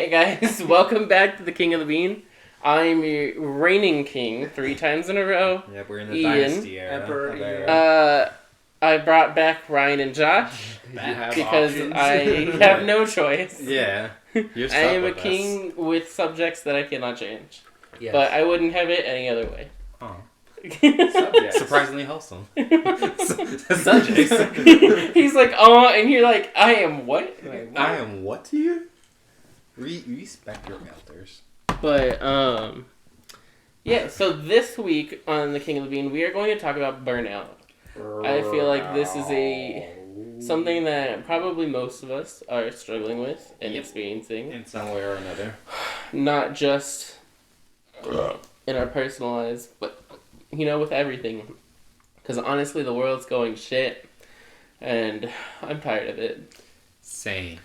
Hey guys, welcome back to the King of the Bean. I'm your reigning king 3 times in a row. Yeah, we're in the Ian. dynasty era. Emperor Ian. I brought back Ryan and Josh because I have no choice. Yeah, you're I stuck am a with us. king with subjects that I cannot change. Yes. But I wouldn't have it any other way. Oh. Subjects. Surprisingly wholesome. Subjects. He's like, oh, and you're like, I am what? Like, what? I am what to you? Respect your elders. But, yeah, so this week on the King of the Bean, we are going to talk about burnout. I feel like this is something that probably most of us are struggling with and experiencing. In some way or another. Not just in our personal lives, but, with everything. Because honestly, the world's going shit, and I'm tired of it. Same.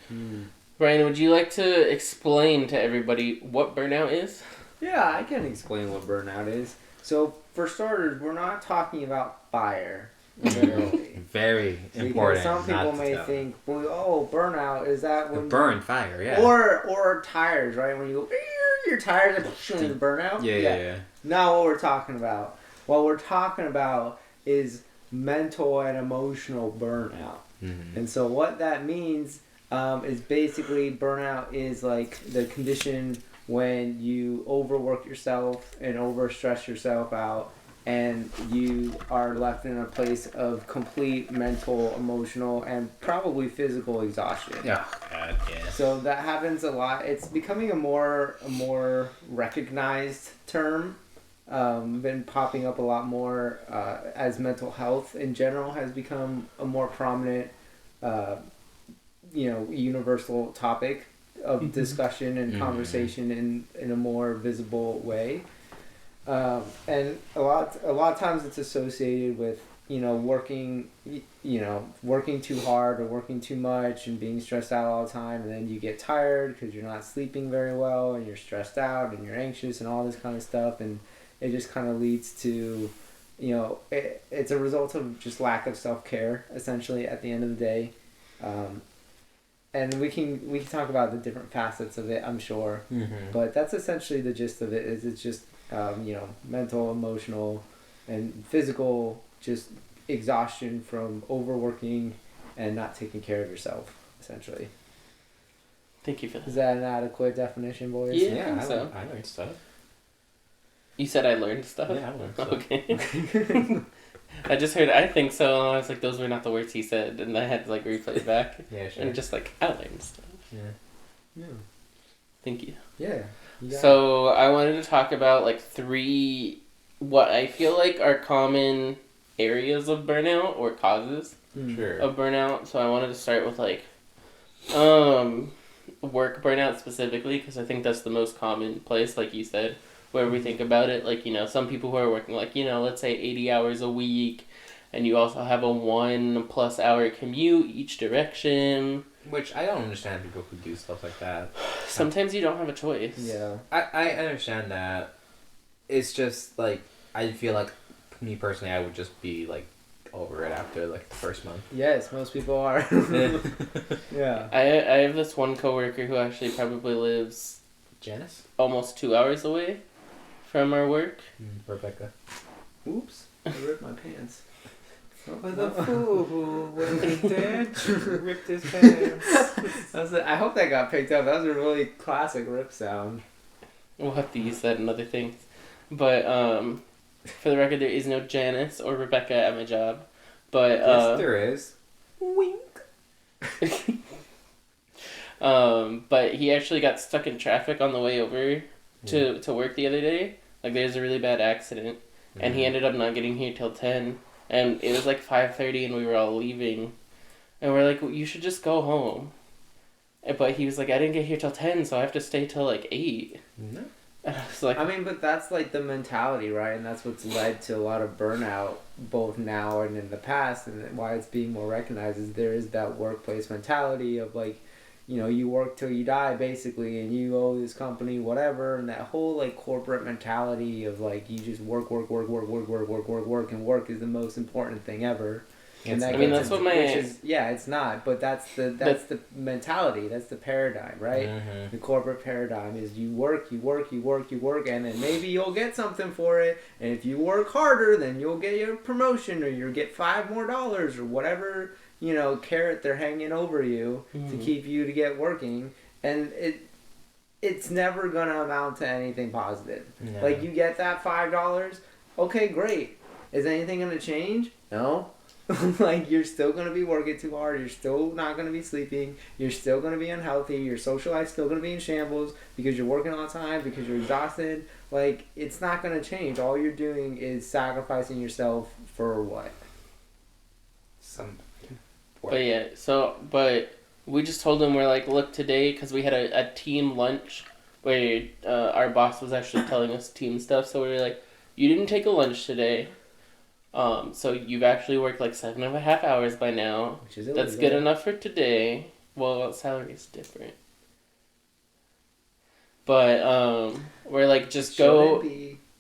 Ryan, would you like to explain to everybody what burnout is? Yeah, I can explain what burnout is. So, for starters, we're not talking about fire. Literally. Very Because important. some people not to may tell. think, well, oh, burnout, is that when... Burn fire, yeah. Or tires, right? When you go, your tires are pushing the burnout. Yeah. Not what we're talking about. What we're talking about is mental and emotional burnout. Mm-hmm. And so what that means is basically burnout is like the condition when you overwork yourself and overstress yourself out, and you are left in a place of complete mental, emotional, and probably physical exhaustion. Yeah. God, yeah. So that happens a lot. It's becoming a more recognized term. Been popping up a lot more as mental health in general has become a more prominent, universal topic of discussion and conversation in a more visible way. And a lot of times it's associated with working too hard or working too much and being stressed out all the time, and then you get tired because you're not sleeping very well and you're stressed out and you're anxious and all this kind of stuff, and it just kind of leads to it's a result of just lack of self-care essentially at the end of the day. And we can talk about the different facets of it, I'm sure. Mm-hmm. But that's essentially the gist of it. Is it's just mental, emotional, and physical just exhaustion from overworking and not taking care of yourself, essentially. Thank you for that. Is that an adequate definition, boys? Yeah, I think so. I learned stuff. You said I learned stuff? Yeah, I learned stuff. Okay. I just heard, I think so, and I was like, those were not the words he said, and I had to, replay it back. Yeah, sure. And just, I learned stuff. Yeah. Thank you. Yeah. So, I wanted to talk about, 3, what I feel like are common areas of burnout, or causes Sure. of burnout. So, I wanted to start with, work burnout specifically, because I think that's the most common place, like you said, where we think about it. Some people who are working, let's say 80 hours a week, and you also have a 1+ hour commute each direction. Which I don't understand people who do stuff like that. Sometimes you don't have a choice. Yeah. I understand that. It's just, I feel like, me personally, I would just be, over it after, the first month. Yes, most people are. Yeah. I have this one coworker who actually probably lives Janice? almost 2 hours away from our work. Rebecca. Oops. I ripped my pants. But the fool who was dead ripped his pants. I hope that got picked up. That was a really classic rip sound. We'll have to use that in other things. But, for the record, there is no Janice or Rebecca at my job. But, Yes, there is. Wink. But he actually got stuck in traffic on the way over to work the other day. There's a really bad accident, and he ended up not getting here till 10, and it was 5:30, and we were all leaving, and we're like, well, you should just go home. But he was like, I didn't get here till 10, so I have to stay till 8. No. And I was like, But that's the mentality, right? And that's what's led to a lot of burnout, both now and in the past, and why it's being more recognized is there is that workplace mentality of you work till you die basically, and you owe this company whatever, and that whole corporate mentality of you just work, and work is the most important thing ever. And that I mean, gets that's what into- my- which is, yeah, it's not, but that's the mentality, that's the paradigm, right? Mm-hmm. The corporate paradigm is you work, and then maybe you'll get something for it, and if you work harder, then you'll get your promotion, or you'll get $5 more, or whatever, carrot they're hanging over you to keep you to get working, and it's never gonna amount to anything positive. No. Like, you get that $5, okay, great. Is anything gonna change? No. Like, you're still going to be working too hard, you're still not going to be sleeping, you're still going to be unhealthy, your social life's still going to be in shambles because you're working all the time, because you're exhausted. Like, it's not going to change. All you're doing is sacrificing yourself for what? But yeah, but we just told them, we're like, look, today, because we had a team lunch where our boss was actually telling us team stuff, so we were like, you didn't take a lunch today. So you've actually worked like 7.5 hours by now. Which is illegal. That's good enough for today. Well, salary is different. But we're like, just go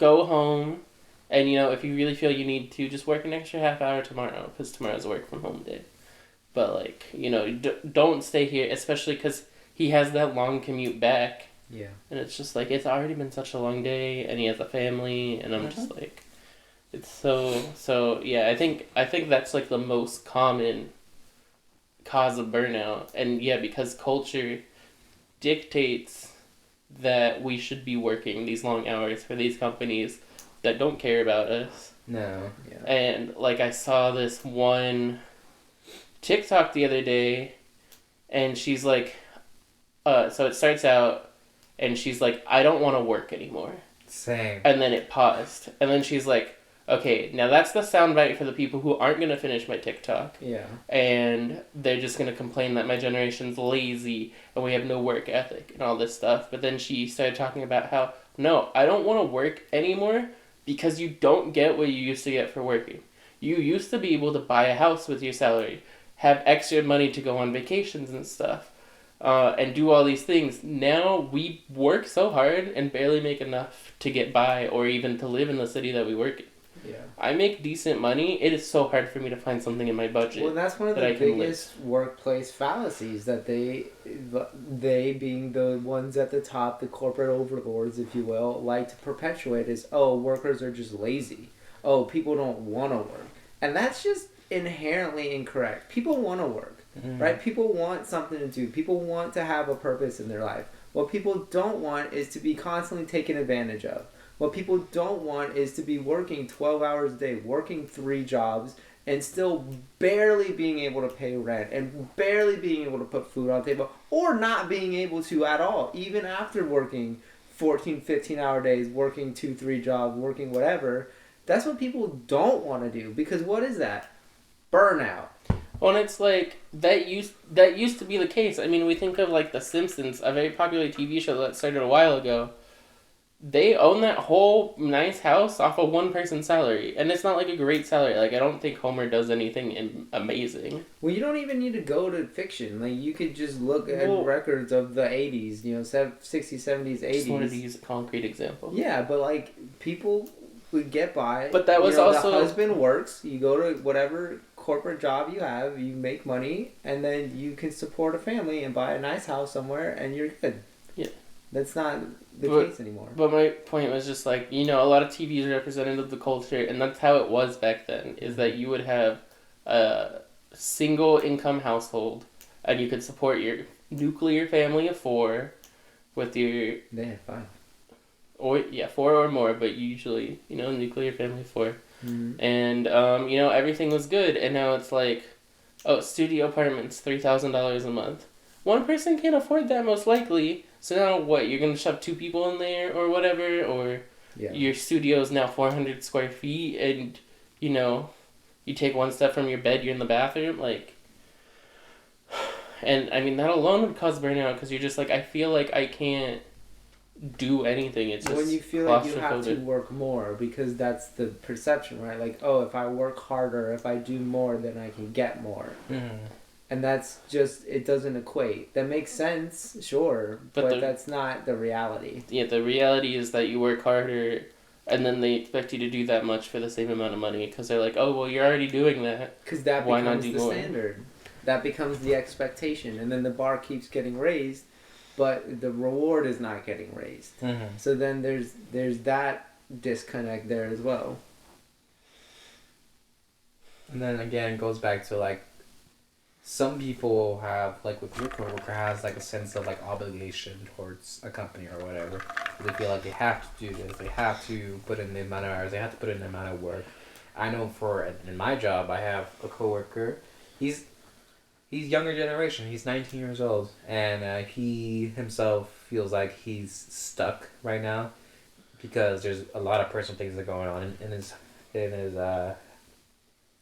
home, and if you really feel you need to, just work an extra half hour tomorrow, because tomorrow's a work from home day. But like, don't stay here, especially because he has that long commute back. Yeah. And it's just like, it's already been such a long day, and he has a family, and I'm just like. It's so yeah, I think that's like the most common cause of burnout. And yeah, because culture dictates that we should be working these long hours for these companies that don't care about us. No. Yeah. And like, I saw this one TikTok the other day, and she's like, so it starts out and she's like, I don't want to work anymore. Same. And then it paused, and then she's like, okay, now that's the soundbite for the people who aren't going to finish my TikTok. Yeah. And they're just going to complain that my generation's lazy and we have no work ethic and all this stuff. But then she started talking about how, no, I don't want to work anymore because you don't get what you used to get for working. You used to be able to buy a house with your salary, have extra money to go on vacations and stuff, and do all these things. Now we work so hard and barely make enough to get by or even to live in the city that we work in. Yeah. I make decent money. It is so hard for me to find something in my budget. Well, that's one of the biggest workplace fallacies that they being the ones at the top, the corporate overlords, if you will, like to perpetuate is, oh, workers are just lazy. Oh, people don't want to work. And that's just inherently incorrect. People want to work, right? People want something to do. People want to have a purpose in their life. What people don't want is to be constantly taken advantage of. What people don't want is to be working 12 hours a day, working 3 jobs, and still barely being able to pay rent, and barely being able to put food on the table, or not being able to at all, even after working 14, 15-hour days, working 2, 3 jobs, working whatever. That's what people don't want to do, because what is that? Burnout. Well, and it's like, that used to be the case. I mean, we think of like The Simpsons, a very popular TV show that started a while ago. They own that whole nice house off of one person's salary. And it's not like a great salary. Like, I don't think Homer does anything amazing. Well, you don't even need to go to fiction. Like, you could just look at records of the 80s, 60s, 70s, 80s. Just wanted to use a concrete example. Yeah, but like, people would get by. But that was also... The husband works, you go to whatever corporate job you have, you make money, and then you can support a family and buy a nice house somewhere, and you're good. Yeah. That's not the case anymore. But my point was just like, a lot of TV is representative of the culture, and that's how it was back then, is that you would have a single income household, and you could support your nuclear family of 4 with your... They had 5. 4 or more, but usually, nuclear family of 4. Mm-hmm. And, everything was good, and now it's like, studio apartments, $3,000 a month. One person can't afford that, most likely. So now what? You're going to shove 2 people in there or whatever? Or your studio is now 400 square feet and, you take one step from your bed, you're in the bathroom? Like, and I mean, that alone would cause burnout because you're just like, I feel like I can't do anything. It's just when you feel like you have to work more because that's the perception, right? Like, oh, if I work harder, if I do more, then I can get more. Mm-hmm. And that's just, it doesn't equate. That makes sense, sure, but that's not the reality. Yeah, the reality is that you work harder and then they expect you to do that much for the same amount of money because they're like, oh, well, you're already doing that. Because that Why not becomes do the more? standard. That becomes the expectation, and then the bar keeps getting raised, but the reward is not getting raised. Mm-hmm. So then there's that disconnect there as well. And then again, it goes back to like, some people have, like with your coworker, has like a sense of like obligation towards a company or whatever. They feel like they have to do this, they have to put in the amount of hours, they have to put in the amount of work. I know in my job, I have a coworker. He's younger generation. He's 19 years old, and he himself feels like he's stuck right now because there's a lot of personal things that are going on in his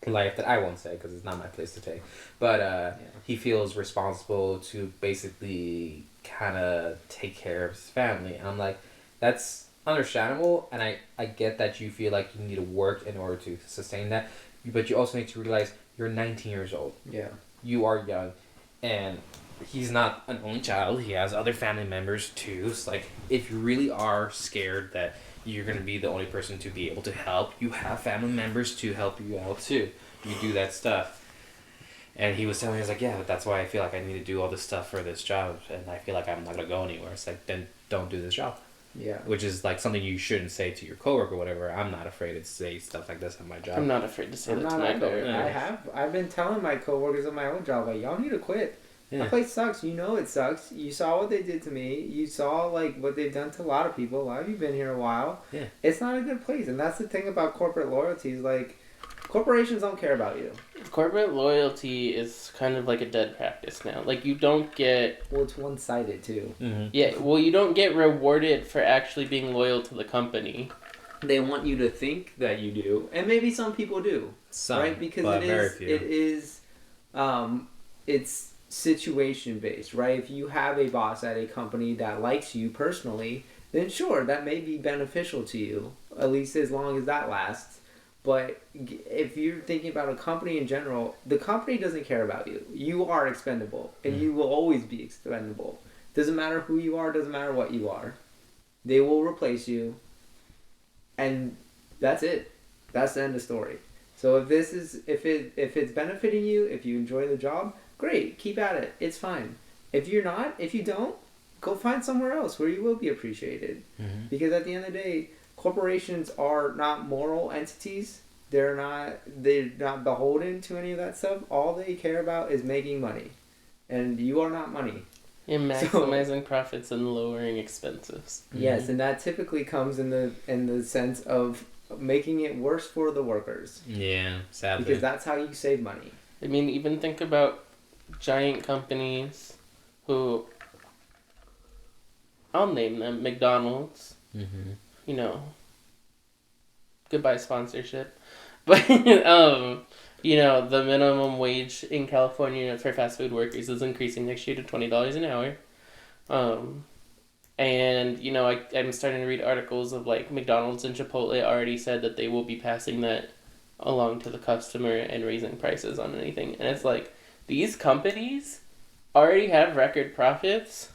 life that I won't say because it's not my place to take. But he feels responsible to basically kind of take care of his family, and I'm like, that's understandable, and I get that you feel like you need to work in order to sustain that, but you also need to realize you're 19 years old. Yeah. You are young, and he's not an only child. He has other family members too. It's like, if you really are scared that you're going to be the only person to be able to help, you have family members to help you out too. You do that stuff. And he was telling me, he was like, yeah, that's why I feel like I need to do all this stuff for this job, and I feel like I'm not going to go anywhere. It's like, then don't do this job. Yeah. Which is like something you shouldn't say to your coworker or whatever. I'm not afraid to say stuff like this at my job. I'm not afraid to say I'm that to not my either. coworker. I've been telling my coworkers at my old job, like, y'all need to quit. Yeah. That place sucks. You know it sucks. You saw what they did to me. You saw like what they've done to a lot of people. A lot of you been here a while. Yeah. It's not a good place, and that's the thing about corporate loyalty. Is like, corporations don't care about you. Corporate loyalty is kind of like a dead practice now. Like, you don't get... Well, it's one-sided too. Mm-hmm. Yeah, well, you don't get rewarded for actually being loyal to the company. They want you to think that you do, and maybe some people do, right? Because it's situation based, right? If you have a boss at a company that likes you personally, then sure, that may be beneficial to you, at least as long as that lasts. But if you're thinking about a company in general, the company doesn't care about you. You are expendable, and you will always be expendable. Doesn't matter who you are, doesn't matter what you are. They will replace you, and that's it. That's the end of story. So if it's benefiting you, if you enjoy the job, great, keep at it. It's fine. If you're not, if you don't, go find somewhere else where you will be appreciated. Mm-hmm. Because at the end of the day, corporations are not moral entities. They're not beholden to any of that stuff. All they care about is making money, and you are not money. And maximizing profits and lowering expenses. Yes, and that typically comes in the sense of making it worse for the workers. Yeah, sadly. Because that's how you save money. I mean, even think about giant companies who... I'll name them. McDonald's. Mm-hmm. You know, goodbye sponsorship. But, you know, the minimum wage in California for fast food workers is increasing next year to $20 an hour. And, you know, I'm starting to read articles of, like, McDonald's and Chipotle already said that they will be passing that along to the customer and raising prices on anything. And it's like, these companies already have record profits,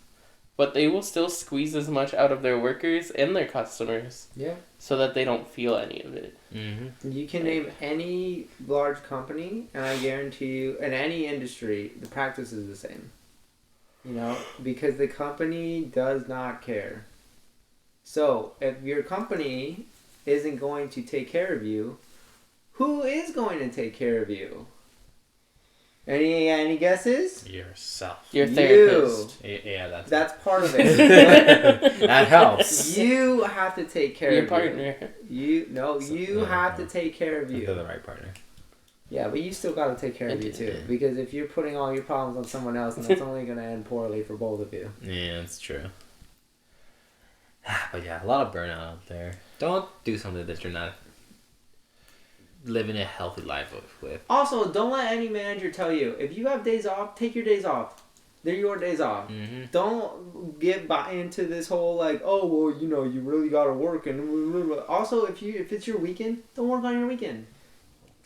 but they will still squeeze as much out of their workers and their customers. Yeah. So that they don't feel any of it. Mm-hmm. You can name any large company, and I guarantee you, in any industry, the practice is the same. You know, because the company does not care. So, if your company isn't going to take care of you, who is going to take care of you? Any guesses? Yourself. Your therapist. Yeah, That's part of it. that helps. You have to take care Your of partner. You have to take care of you. They're the right partner. Yeah, but you still got to take care of you too. Because if you're putting all your problems on someone else, then it's only going to end poorly for both of you. Yeah, that's true. But yeah, a lot of burnout out there. Don't do something that you're not living a healthy life with. Also, don't let any manager tell you, if you have days off, take your days off. They're your days off. Mm-hmm. Don't get buy into this whole like, oh, well, you know, you really got to work. And also, if it's your weekend, don't work on your weekend.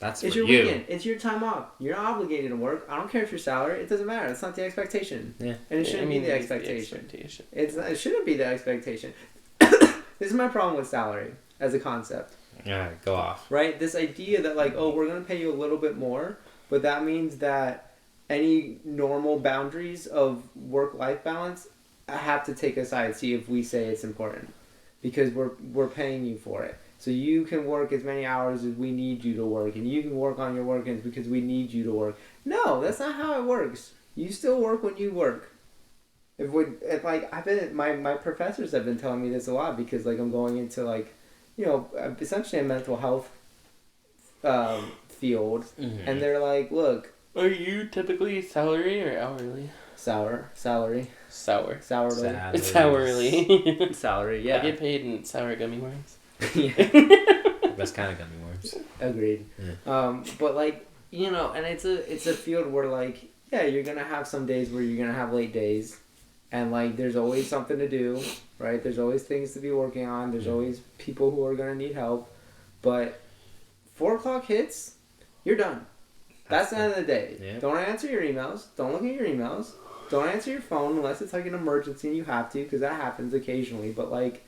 It's your weekend. It's your time off. You're not obligated to work. I don't care if you're salary. It doesn't matter. It's not the expectation. Yeah. And it shouldn't be the expectation. It shouldn't be the expectation. This is my problem with salary. as a concept. Yeah, go off. Right? This idea that like, oh, we're going to pay you a little bit more, but that means that any normal boundaries of work-life balance have to take aside, see if we say it's important. Because we're paying you for it. So you can work as many hours as we need you to work, and you can work on your weekends because we need you to work. No, that's not how it works. You still work when you work. If like I've been my professors have been telling me this a lot because like I'm going into like, you know, essentially a mental health field, and they're like, look. Are you typically salary or hourly? Salary. Sour. Sourly. Sourly. Salary, yeah. I get paid in sour gummy worms. Yeah. Best kind of gummy worms. Agreed. Yeah. But like, you know, and it's a field where like, yeah, you're gonna have some days where you're gonna have late days, and like there's always something to do, right? There's always things to be working on. There's always people who are gonna need help, but 4:00 hits, you're done. That's the end of the day. Yeah. Don't answer your emails. Don't look at your emails. Don't answer your phone unless it's like an emergency and you have to, because that happens occasionally. But like,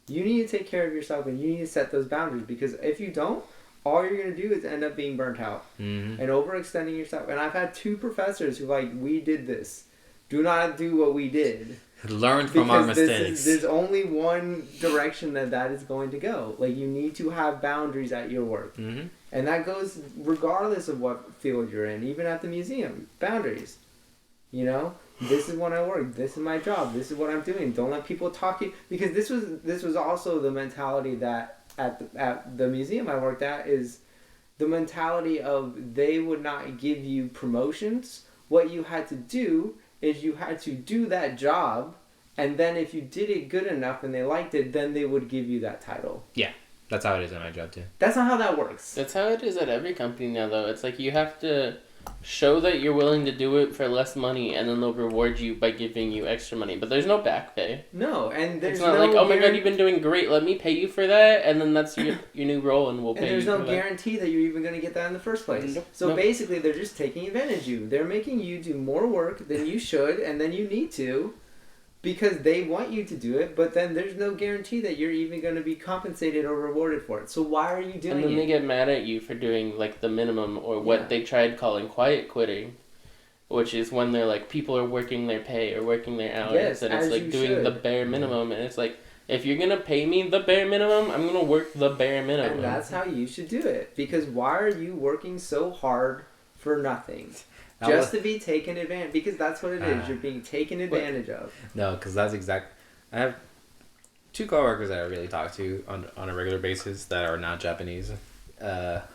you need to take care of yourself and you need to set those boundaries, because if you don't, all you're going to do is end up being burnt out and overextending yourself. And I've had 2 professors who like, we did this. Do not do what we did. Learn from our mistakes. There's only one direction that is going to go. Like, you need to have boundaries at your work. And that goes regardless of what field you're in, even at the museum. Boundaries. You know? This is when I work. This is my job. This is what I'm doing. Don't let people talk you. Because this was also the mentality that at the museum I worked at, is the mentality of they would not give you promotions. What you had to do is you had to do that job, and then if you did it good enough and they liked it, then they would give you that title. Yeah, that's how it is in my job too. That's not how that works. That's how it is at every company now, though. It's like you have to show that you're willing to do it for less money, and then they'll reward you by giving you extra money. But there's no back pay. No, and there's it's not like, oh my god, you've been doing great, let me pay you for that, and then that's your new role, and we'll pay you. And there's no for guarantee that you're even going to get that in the first place. Nope. So Nope. basically, they're just taking advantage of you. They're making you do more work than you should, and then you need to, because they want you to do it, but then there's no guarantee that you're even going to be compensated or rewarded for it. So why are you doing it? And then they get mad at you for doing like the minimum, or what they tried calling quiet quitting, which is when they're like, people are working their pay or working their hours, Yes, and it's as like you doing should. the bare minimum, and it's like, if you're gonna pay me the bare minimum, I'm gonna work the bare minimum. And that's how you should do it. Because why are you working so hard for nothing? Just to be taken advantage, because that's what it is. You're being taken advantage of. No, because that's exact. I have 2 coworkers that I really talk to on a regular basis that are not Japanese,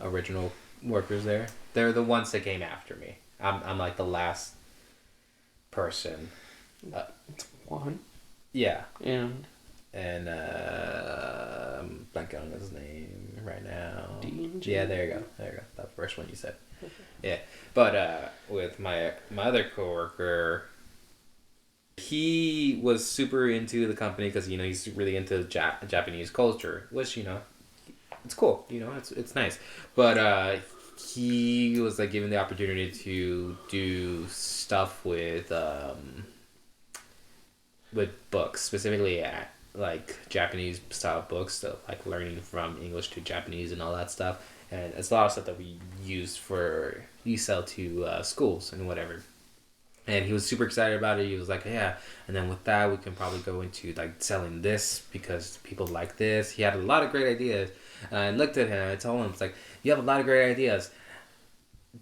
original workers there. They're the ones that came after me. I'm like the last person. One. Yeah. And I'm blanking on his name right now. D&G? Yeah, there you go. That's the first one you said. Yeah, but with my other coworker, he was super into the company because he's really into Japanese culture, which it's cool. It's nice, but he was like given the opportunity to do stuff with books, specifically like Japanese style books, so like learning from English to Japanese and all that stuff. And it's a lot of stuff that we sell to schools and whatever. And he was super excited about it. He was like, yeah. And then with that, we can probably go into like selling this because people like this. He had a lot of great ideas. And I looked at him and I told him, it's like, you have a lot of great ideas.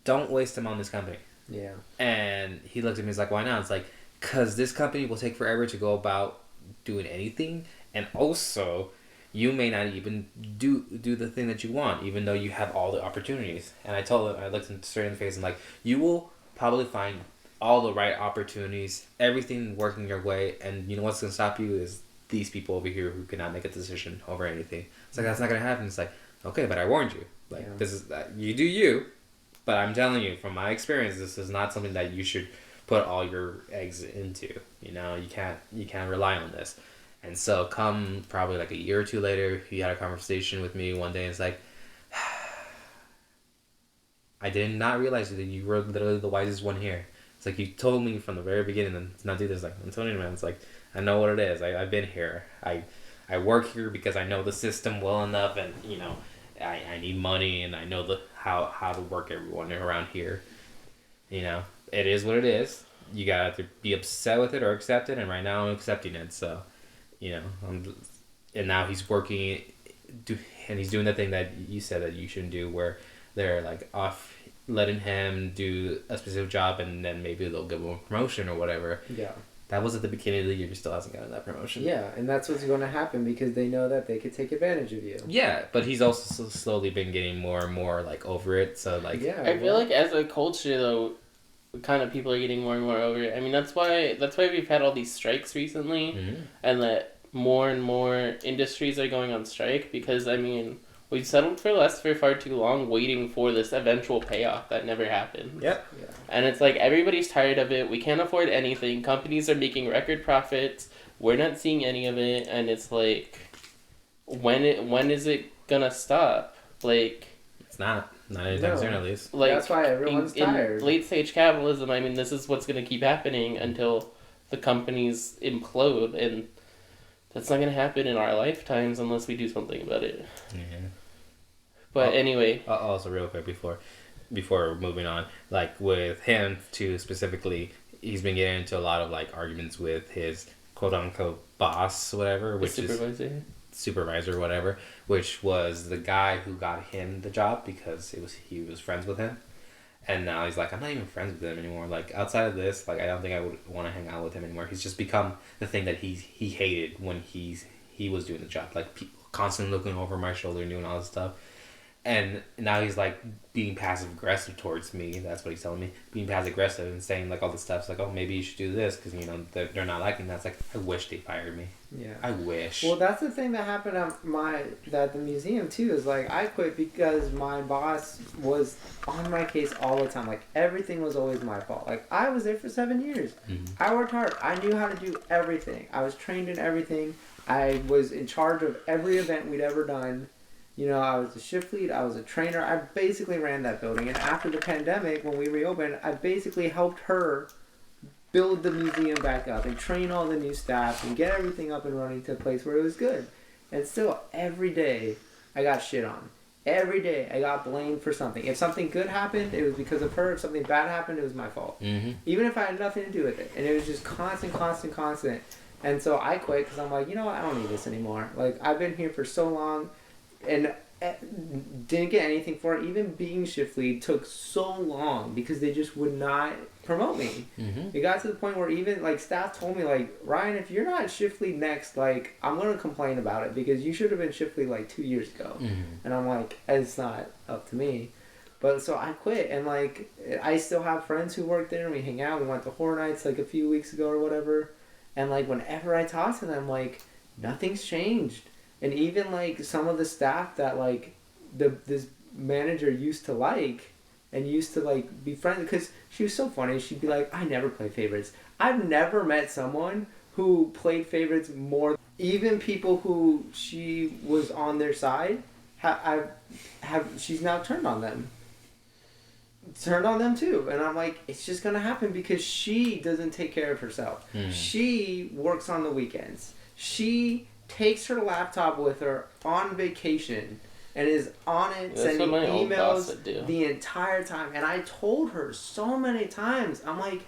Don't waste them on this company. Yeah. And he looked at me, he's like, why not? It's like, because this company will take forever to go about doing anything. And also, you may not even do the thing that you want, even though you have all the opportunities. And I told him, I looked him straight in the face, and like, you will probably find all the right opportunities, everything working your way, and you know what's going to stop you is these people over here who cannot make a decision over anything. It's like, that's not going to happen. It's like, okay, but I warned you. Like, this is, you do you, but I'm telling you, from my experience, this is not something that you should put all your eggs into. You can't rely on this. And so come probably like a year or two later, he had a conversation with me one day, and it's like, I did not realize that you were literally the wisest one here. It's like, you told me from the very beginning and to not do this. Like, I'm telling you, man, it's like, I know what it is. I've been here. I I work here because I know the system well enough, and I need money, and I know how to work everyone around here. It is what it is. You gotta either be upset with it or accept it, and right now I'm accepting it. So, and now he's working, and he's doing the thing that you said that you shouldn't do, where they're like off letting him do a specific job, and then maybe they'll give him a promotion or whatever. Yeah. That was at the beginning of the year. He still hasn't gotten that promotion. Yeah, and that's what's going to happen because they know that they could take advantage of you. Yeah, but he's also slowly been getting more and more like over it. So like, Yeah, I feel like as a culture though, kind of people are getting more and more over it. I mean, that's why we've had all these strikes recently, and that more and more industries are going on strike because I mean we've settled for less for far too long, waiting for this eventual payoff that never happens. Yep. Yeah. And it's like everybody's tired of it. We can't afford anything. Companies are making record profits. We're not seeing any of it, and it's like, when is it gonna stop? Like, it's not anytime soon at least. Like, that's why everyone's tired. In late stage capitalism, I mean, this is what's gonna keep happening until the companies implode, and that's not gonna happen in our lifetimes unless we do something about it. Yeah. But anyway. Also, real quick before moving on, like with him too specifically, he's been getting into a lot of like arguments with his quote unquote boss, whatever, which is supervisor, whatever, which was the guy who got him the job because he was friends with him, and now he's like, I'm not even friends with him anymore. Like outside of this, like I don't think I would want to hang out with him anymore. He's just become the thing that he hated when he was doing the job, like people constantly looking over my shoulder and doing all this stuff. And now he's like being passive aggressive towards me. That's what he's telling me. Being passive aggressive and saying like all this stuff. It's like, oh, maybe you should do this because they're not liking that. It's like, I wish they fired me. Yeah. I wish. Well, that's the thing that happened at the museum too. Is like I quit because my boss was on my case all the time. Like everything was always my fault. Like I was there for 7 years. Mm-hmm. I worked hard. I knew how to do everything. I was trained in everything. I was in charge of every event we'd ever done. I was a shift lead, I was a trainer, I basically ran that building. And after the pandemic, when we reopened, I basically helped her build the museum back up and train all the new staff and get everything up and running to a place where it was good. And still, every day, I got shit on. Every day, I got blamed for something. If something good happened, it was because of her. If something bad happened, it was my fault. Mm-hmm. Even if I had nothing to do with it. And it was just constant. And so I quit because I'm like, you know what, I don't need this anymore. Like, I've been here for so long. And didn't get anything for it. Even being shift lead took so long because they just would not promote me. Mm-hmm. It got to the point where even like staff told me like, Ryan, if you're not shift lead next, like I'm gonna complain about it because you should have been shift lead like 2 years ago. Mm-hmm. And I'm like, it's not up to me. But so I quit, and like I still have friends who work there, and we hang out. We went to Horror Nights like a few weeks ago or whatever, and like whenever I talk to them, like nothing's changed. And even, like, some of the staff that, like, this manager used to like and used to, like, be friends. Because she was so funny. She'd be like, I never play favorites. I've never met someone who played favorites more. Even people who she was on their side, she's now turned on them. Turned on them, too. And I'm like, it's just going to happen because she doesn't take care of herself. Mm. She works on the weekends. She takes her laptop with her on vacation and is on it sending emails the entire time. And I told her so many times, I'm like,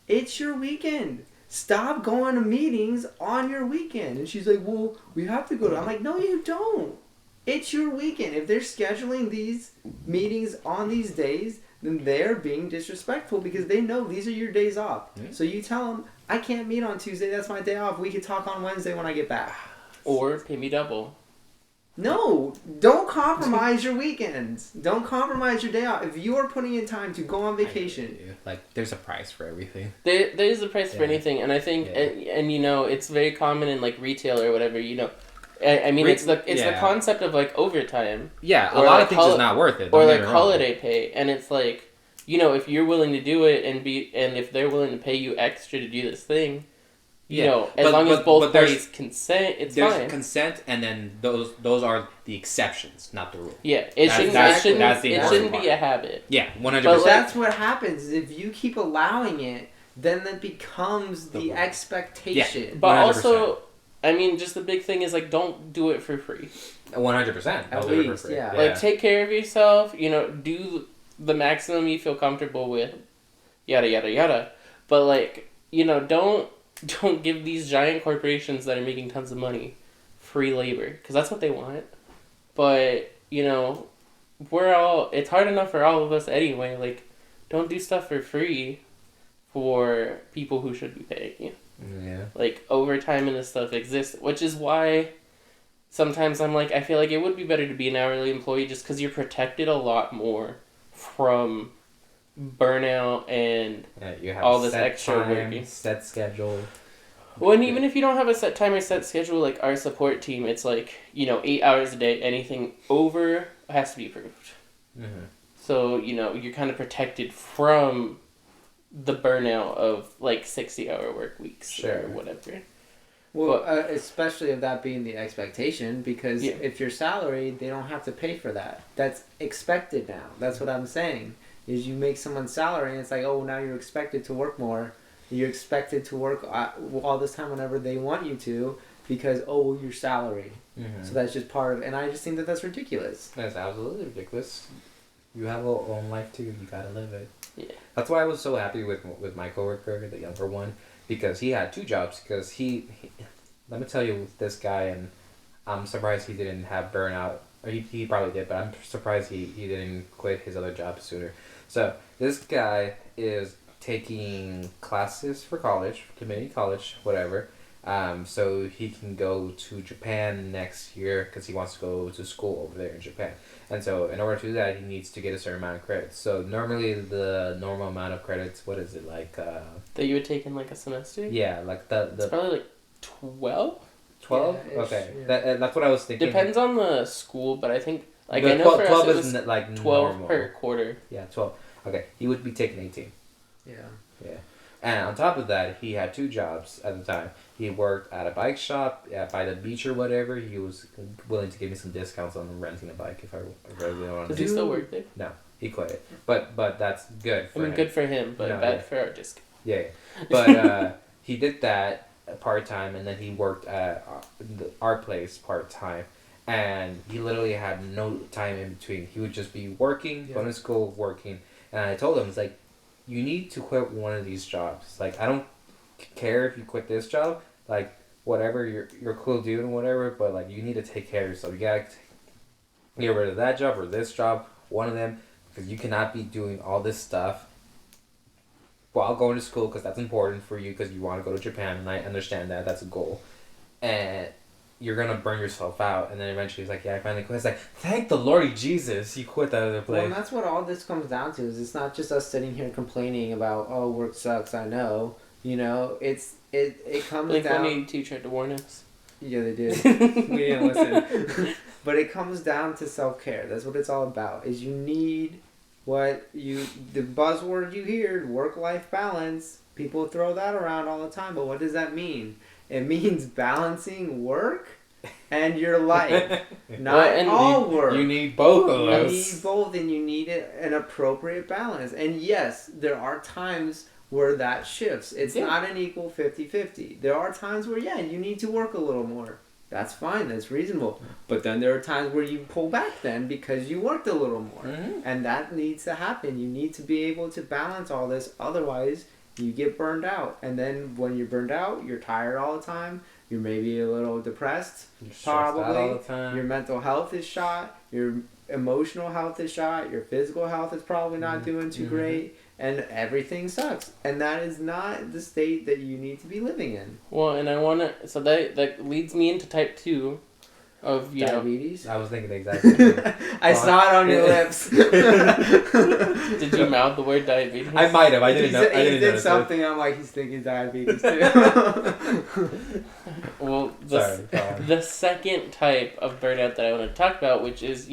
it's your weekend. Stop going to meetings on your weekend. And she's like, well, we have to go to... I'm like, no, you don't. It's your weekend. If they're scheduling these meetings on these days, then they're being disrespectful because they know these are your days off. Mm-hmm. So you tell them, I can't meet on Tuesday. That's my day off. We can talk on Wednesday when I get back. Or pay me double. No, don't compromise your weekends. Don't compromise your day off. If you are putting in time to go on vacation, like there's a price for everything. There is a price for anything, and I think, and it's very common in like retail or whatever. I mean, it's the concept of like overtime. Yeah, a lot of things is not worth it. Or like holiday pay, and it's like, if you're willing to do it and if they're willing to pay you extra to do this thing. As long as both parties consent, it's fine. There's consent, and then those are the exceptions, not the rule. Yeah, it shouldn't be a habit. Yeah, 100%. But that's what happens. Is if you keep allowing it, then that becomes the expectation. Yeah, but 100%. I mean, just the big thing is, like, don't do it for free. 100%. At least, yeah. Like, take care of yourself, you know, do the maximum you feel comfortable with, yada, yada, yada. But, like, you know, don't give these giant corporations that are making tons of money free labor, because that's what they want. But, you know, it's hard enough for all of us anyway. Like, don't do stuff for free for people who should be paying you. Yeah. Like, overtime and this stuff exists, which is why sometimes I'm like, I feel like it would be better to be an hourly employee just because you're protected a lot more from burnout and you have all this set extra time, working. set schedule. Well, and even if you don't have a set time or set schedule, like our support team, it's like, you know, 8 hours a day. Anything over has to be approved. Mm-hmm. So, you know, you're kind of protected from the burnout of like 60-hour work weeks or whatever. Well, especially of that being the expectation, because if you're salaried, they don't have to pay for that. That's expected now. That's what I'm saying. Is you make someone's salary, and it's like, oh, now you're expected to work more. You're expected to work all this time whenever they want you to, because, oh, you're salaried. Mm-hmm. So that's just part of it. And I just think that that's ridiculous. That's absolutely ridiculous. You have a own life too. You gotta live it. Yeah. That's why I was so happy with my coworker, the younger one, because he had 2 jobs. Because he let me tell you, this guy, and I'm surprised he didn't have burnout. Or he probably did, but I'm surprised he didn't quit his other job sooner. So this guy is taking classes for college, community college, whatever. So he can go to Japan next year because he wants to go to school over there in Japan. And so in order to do that, he needs to get a certain amount of credits. So normally the normal amount of credits, what is it, like... that you would take in like a semester? Yeah, like the... It's probably like 12? 12? Yeah, okay. yeah. That's what I was thinking. Depends on the school, but I think... Like, But I know 12 for us is it was like 12 normal. per quarter. Yeah, 12. Okay, he would be taking 18. Yeah. Yeah. And on top of that, he had 2 jobs at the time. He worked at a bike shop by the beach or whatever. He was willing to give me some discounts on renting a bike if I really wanted to. Does he still work there? No, he quit it. But that's good for him. Good for him, but bad for our discount. Yeah. But he did that part-time, and then he worked at our place part-time. And he literally had no time in between. He would just be working, going to school, working. And I told him, it's like, you need to quit one of these jobs. Like, I don't care if you quit this job. Like, whatever, you're cool dude and whatever, but, like, you need to take care of yourself. You gotta get rid of that job or this job, one of them, because you cannot be doing all this stuff while going to school, because that's important for you, because you want to go to Japan, and I understand that. That's a goal. And you're going to burn yourself out. And then eventually he's like, yeah, I finally quit. It's like, thank the Lord Jesus, you quit that other place. Well, and that's what all this comes down to, is it's not just us sitting here complaining about, oh, work sucks, I know. You know, it comes like down... Like 182 tried to warn us. Yeah, they did. We didn't listen. But it comes down to self-care. That's what it's all about, is you need the buzzword you hear, work-life balance. People throw that around all the time, but what does that mean? It means balancing work and your life. Not all work. You need both of those. You need both, and you need an appropriate balance. And yes, there are times where that shifts. It's not an equal 50-50. There are times where, you need to work a little more. That's fine. That's reasonable. But then there are times where you pull back then because you worked a little more. Mm-hmm. And that needs to happen. You need to be able to balance all this. Otherwise, you get burned out. And then when you're burned out, you're tired all the time. You're maybe a little depressed. You're stressed out all the time. Your mental health is shot. Your emotional health is shot. Your physical health is probably not doing too great. And everything sucks. And that is not the state that you need to be living in. Well, and I want to... So that leads me into type 2 of, diabetes? I was thinking the exact same thing. I saw it on your lips. Did you mouth the word diabetes? I might have. I didn't know. He did something. I'm like, he's thinking diabetes too. Well, the second type of burnout that I want to talk about, which is,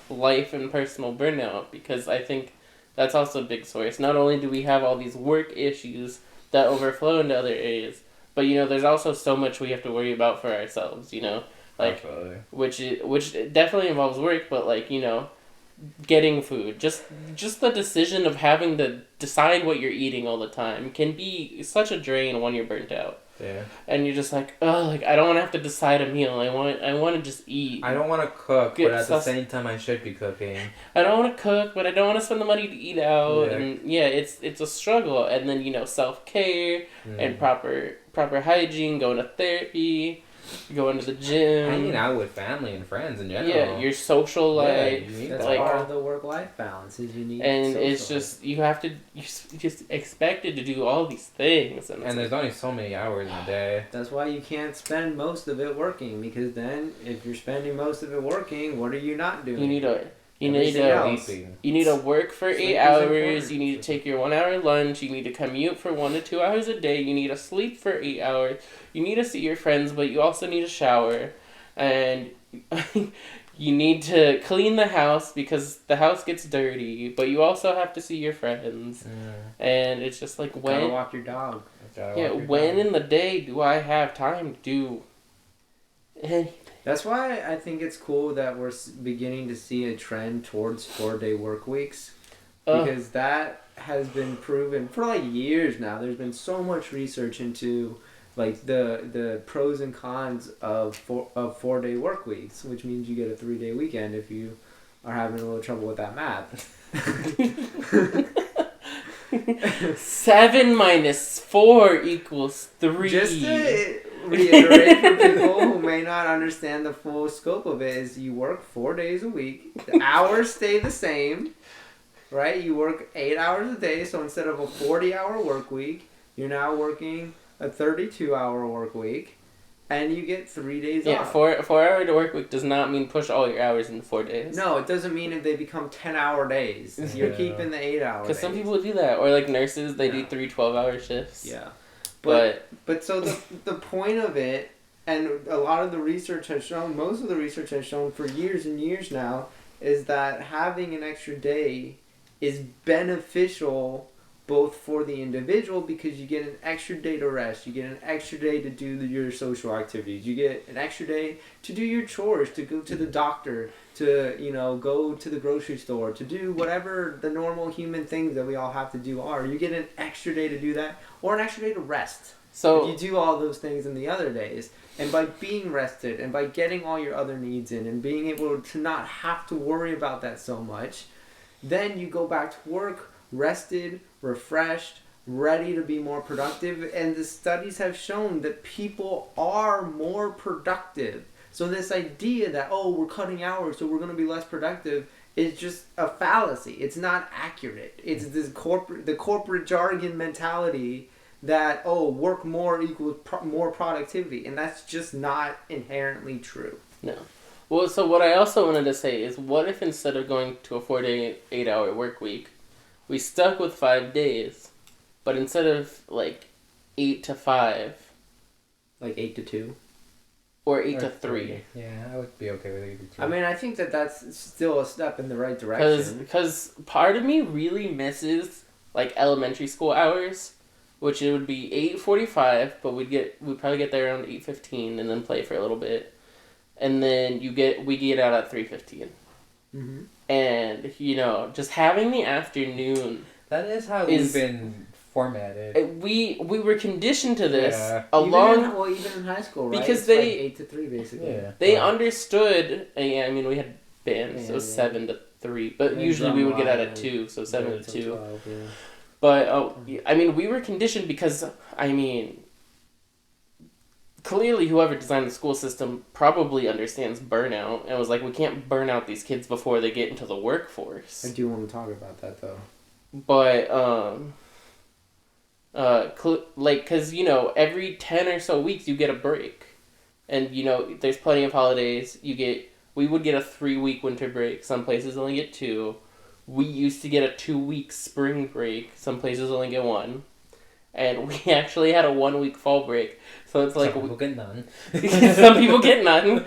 life and personal burnout, because I think that's also a big source. Not only do we have all these work issues that overflow into other areas, but, there's also so much we have to worry about for ourselves, Like, absolutely. which definitely involves work, but, getting food, just the decision of having to decide what you're eating all the time can be such a drain when you're burnt out. Yeah. And you're just like, oh, like I don't want to have to decide a meal. I want to just eat. I don't want to cook, but at the same time, I should be cooking. I don't want to cook, but I don't want to spend the money to eat out. Yeah. And yeah, it's a struggle. And then self-care and proper hygiene, going to therapy, going to the gym, hanging out with family and friends in general. Yeah, your social life. Yeah, that's like part of the work-life balance is you need. And it's just you're just expected to do all these things, and there's only so many hours in a day. That's why you can't spend most of it working, because then if you're spending most of it working, what are you not doing? You need to work for 8 hours. You need to take your 1 hour lunch. You need to commute for 1 to 2 hours a day. You need to sleep for 8 hours. You need to see your friends, but you also need a shower, and you need to clean the house because the house gets dirty. But you also have to see your friends, and it's just like when gotta walk your dog. When in the day do I have time to do anything? That's why I think it's cool that we're beginning to see a trend towards 4-day work weeks. Because that has been proven for like years now. There's been so much research into like the pros and cons of 4-day work weeks, which means you get a 3-day weekend if you are having a little trouble with that math. 7 minus 4 equals 3. Just to reiterate for people who may not understand the full scope of it, is you work 4 days a week. The hours stay the same, right? You work 8 hours a day, so instead of a 40-hour work week, you're now working a 32-hour work week. And you get 3 days off. Yeah, 4-hour work week does not mean push all your hours in 4 days. No, it doesn't mean if they become 10-hour days. You're keeping the 8-hour days. Because some people do that. Or like nurses, they do 3 12-hour shifts. Yeah. But so the point of it, and a lot of the research has shown, most of the research has shown for years and years now, is that having an extra day is beneficial both for the individual, because you get an extra day to rest, you get an extra day to do your social activities, you get an extra day to do your chores, to go to the doctor, to go to the grocery store, to do whatever the normal human things that we all have to do are. You get an extra day to do that, or an extra day to rest. So if you do all those things in the other days, and by being rested and by getting all your other needs in and being able to not have to worry about that so much, then you go back to work rested, refreshed, ready to be more productive. And the studies have shown that people are more productive. So this idea that, we're cutting hours so we're going to be less productive is just a fallacy. It's not accurate. It's this corporate jargon mentality that, work more equals more productivity. And that's just not inherently true. No. Well, so what I also wanted to say is, what if instead of going to a 4-day, 8-hour work week, we stuck with 5 days, but instead of like 8 to 5, like 8 to 2, or 8 to 3. Yeah, I would be okay with 8 to 2. I mean, I think that's still a step in the right direction. Because part of me really misses like elementary school hours, which it would be 8:45, but we'd probably get there around 8:15 and then play for a little bit, and then we get out at 3:15. Mm-hmm. And, just having the afternoon... That is how we've been formatted. We were conditioned to this even in high school, right? Because it's they... like 8 to 3, basically. Yeah. They understood... I mean, we had bands, so 7 to 3. But usually we would get out at 2, so 7 to 2. 12, yeah. But, I mean, we were conditioned because, clearly whoever designed the school system probably understands burnout and was like, we can't burn out these kids before they get into the workforce. I do want to talk about that, though. But, because, every 10 or so weeks you get a break. And, there's plenty of holidays. We would get a 3-week winter break. Some places only get 2. We used to get a 2-week spring break. Some places only get 1. And we actually had a 1-week fall break. So it's like... Some people get none. Some people get none.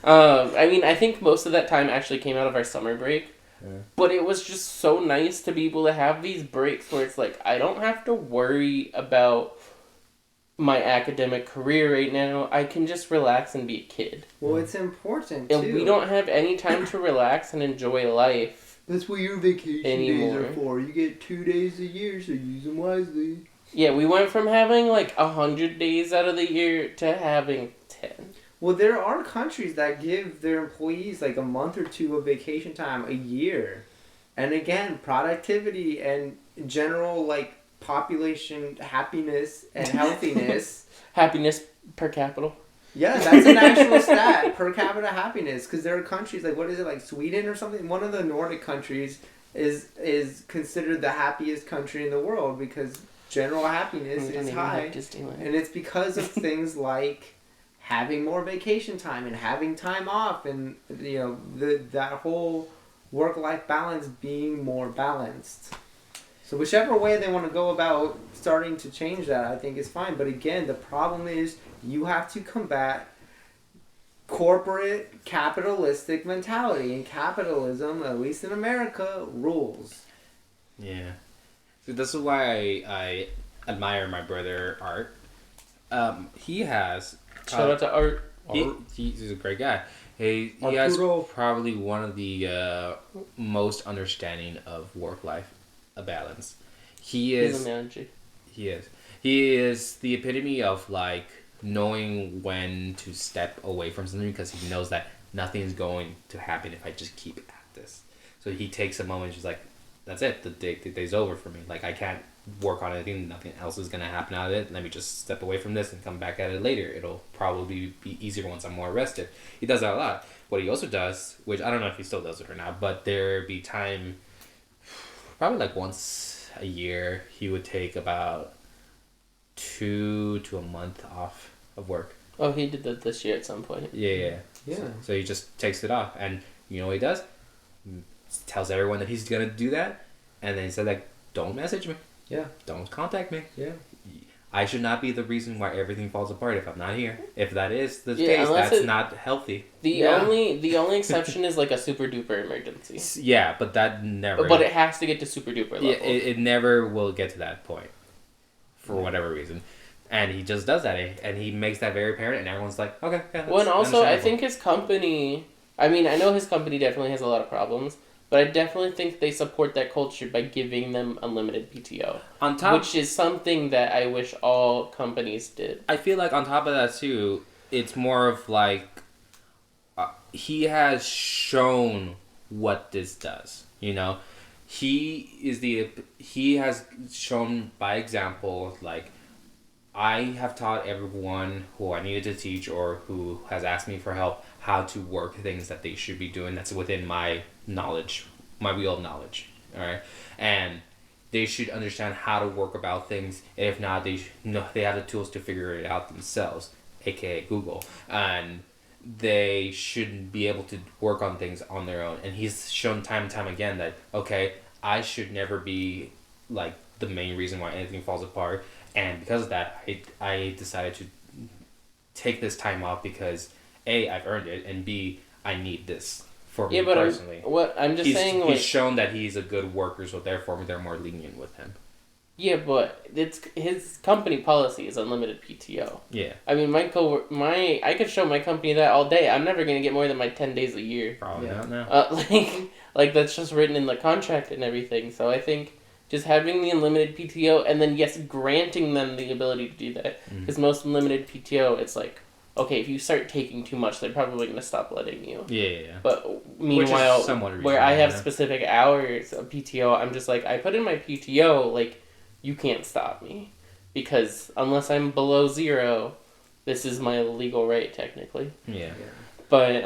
I think most of that time actually came out of our summer break. Yeah. But it was just so nice to be able to have these breaks where it's like, I don't have to worry about my academic career right now. I can just relax and be a kid. Well, it's important too. And we don't have any time to relax and enjoy life. That's what your vacation anymore. days are for. You get 2 days a year, so use them wisely. Yeah, we went from having like 100 days out of the year to having 10. Well, there are countries that give their employees like a month or two of vacation time a year. And again, productivity and general like population happiness and healthiness. Happiness per capita. Yeah, that's an actual stat, per capita happiness. Because there are countries like, what is it, like Sweden or something? One of the Nordic countries is considered the happiest country in the world because general happiness is high. And it's because of things like having more vacation time and having time off and, you know, that whole work-life balance being more balanced. So whichever way they want to go about starting to change that, I think is fine. But again, the problem is you have to combat corporate capitalistic mentality. And capitalism, at least in America, rules. Yeah. So this is why I admire my brother Art. He has... Shout out to Art. He's a great guy. He has probably one of the most understanding of work-life balance. He's a manager. He is the epitome of like knowing when to step away from something because he knows that nothing's going to happen if I just keep at this. So he takes a moment and just like, that's it. The day's over for me. Like I can't work on anything. Nothing else is gonna happen out of it. Let me just step away from this and come back at it later. It'll probably be easier once I'm more rested. He does that a lot. What he also does, which I don't know if he still does it or not, but there be time, probably like once a year, he would take about 2 to a month off of work. Oh, he did that this year at some point. Yeah. So he just takes it off, and you know what he does? He tells everyone that he's gonna do that, and then he said like, don't message me. Yeah. Don't contact me. Yeah. I should not be the reason why everything falls apart if I'm not here. If that is the case, that's not healthy. The only exception is like a super duper emergency. Yeah, but that never... But it has to get to super duper level. Yeah, it never will get to that point. For whatever reason. And he just does that. And he makes that very apparent, and everyone's like, okay, yeah, well, and also, I think his company... I mean, I know his company definitely has a lot of problems, but I definitely think they support that culture by giving them unlimited PTO. Which is something that I wish all companies did. I feel like on top of that, too, it's more of like... he has shown what this does, you know? He has shown by example, like, I have taught everyone who I needed to teach or who has asked me for help how to work things that they should be doing that's within my knowledge, my wheel of knowledge, all right? And they should understand how to work about things. If not, they have the tools to figure it out themselves, aka Google. And they should be able to work on things on their own. And he's shown time and time again that, okay, I should never be like the main reason why anything falls apart. And because of that, I decided to take this time off because A, I've earned it, and B, I need this for me personally. He's shown that he's a good worker, so therefore they're more lenient with him. Yeah, but it's his company policy is unlimited PTO. Yeah. I mean, I could show my company that all day. I'm never gonna get more than my 10 days a year. Probably not now. Like that's just written in the contract and everything. So I think just having the unlimited PTO and then yes, granting them the ability to do that because most unlimited PTO, it's like, okay, if you start taking too much, they're probably gonna stop letting you. Yeah. But meanwhile, where I have specific hours of PTO, I'm just like, I put in my PTO, like, you can't stop me. Because unless I'm below 0, this is my legal right, technically. Yeah. But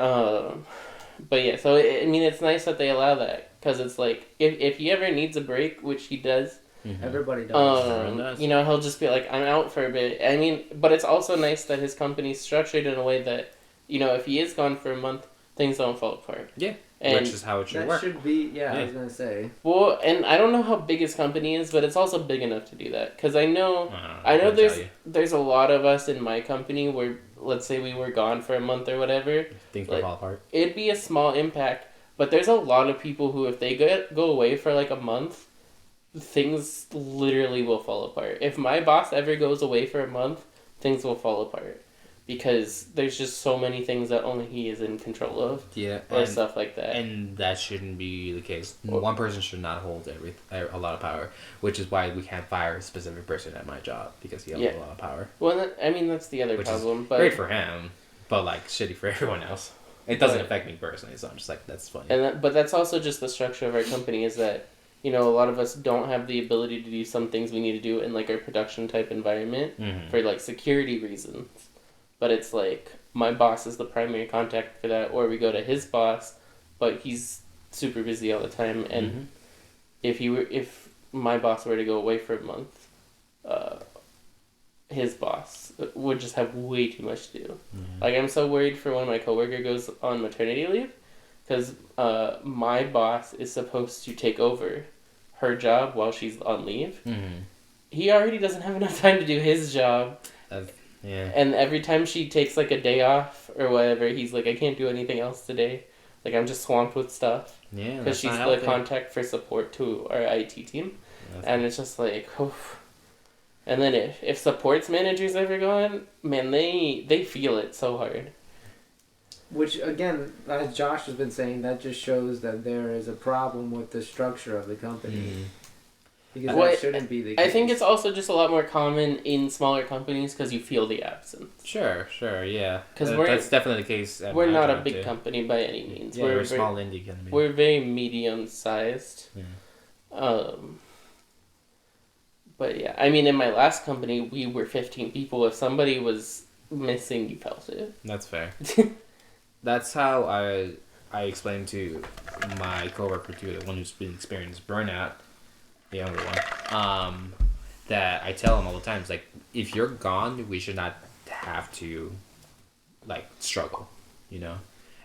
yeah, so, I mean, it's nice that they allow that. Because it's like, if he ever needs a break, which he does... Everybody does. You know, he'll just be like, I'm out for a bit. I mean, but it's also nice that his company's structured in a way that, you know, if he is gone for a month, things don't fall apart. Yeah. And which is how it should work. That should be, I was going to say. Well, and I don't know how big his company is, but it's also big enough to do that. Because I know there's a lot of us in my company where, let's say we were gone for a month or whatever. Things will fall apart. It'd be a small impact, but there's a lot of people who, if they go away for like a month, things literally will fall apart. If my boss ever goes away for a month, things will fall apart. Because there's just so many things that only he is in control of. Yeah. Or stuff like that. And that shouldn't be the case. One person should not hold a lot of power, which is why we can't fire a specific person at my job, because he holds a lot of power. Well, that's the other problem. But great for him, but like shitty for everyone else. It doesn't affect me personally, so I'm just like, that's funny. But that's also just the structure of our company, is that, a lot of us don't have the ability to do some things we need to do in like our production type environment for like security reasons. But it's like, my boss is the primary contact for that, or we go to his boss, but he's super busy all the time. And if my boss were to go away for a month, his boss would just have way too much to do. Like, I'm so worried for when my coworker goes on maternity leave, because my boss is supposed to take over her job while she's on leave. He already doesn't have enough time to do his job. Yeah. And every time she takes like a day off or whatever, he's like, I can't do anything else today. Like, I'm just swamped with stuff. Yeah. Because she's the contact for support to our IT team. And it's just like, oof. And then if supports manager's ever gone, man, they feel it so hard. Which, again, as Josh has been saying, that just shows that there is a problem with the structure of the company. Because that shouldn't be the case. I think it's also just a lot more common in smaller companies because you feel the absence. Sure, yeah. Because that's definitely the case. We're not a big company by any means. Yeah, we're a small indie company. We're very medium-sized. But yeah, I mean, in my last company, we were 15 people. If somebody was missing, you felt it. That's fair. That's how I explained to my coworker too, the one who's been experienced burnout, the younger one, that I tell him all the time, it's like, if you're gone, we should not have to, like, struggle,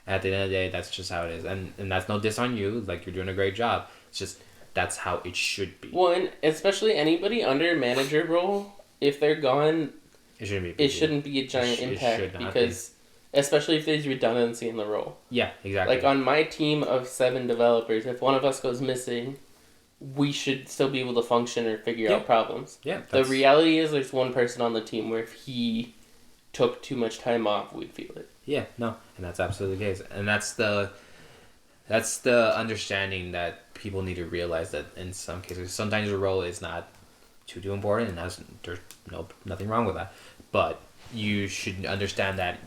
At the end of the day, that's just how it is. And that's no diss on you, like, you're doing a great job. It's just, that's how it should be. Well, and especially anybody under manager role, if they're gone, it shouldn't be a giant impact, because... Especially if there's redundancy in the role. Yeah, exactly. Like, on my team of 7 developers, if one of us goes missing, we should still be able to function or figure out problems. Yeah. The reality is there's one person on the team where if he took too much time off, we'd feel it. Yeah, no, and that's absolutely the case. And that's the understanding that people need to realize, that in some cases, sometimes your role is not too important, and there's nothing wrong with that. But you should understand that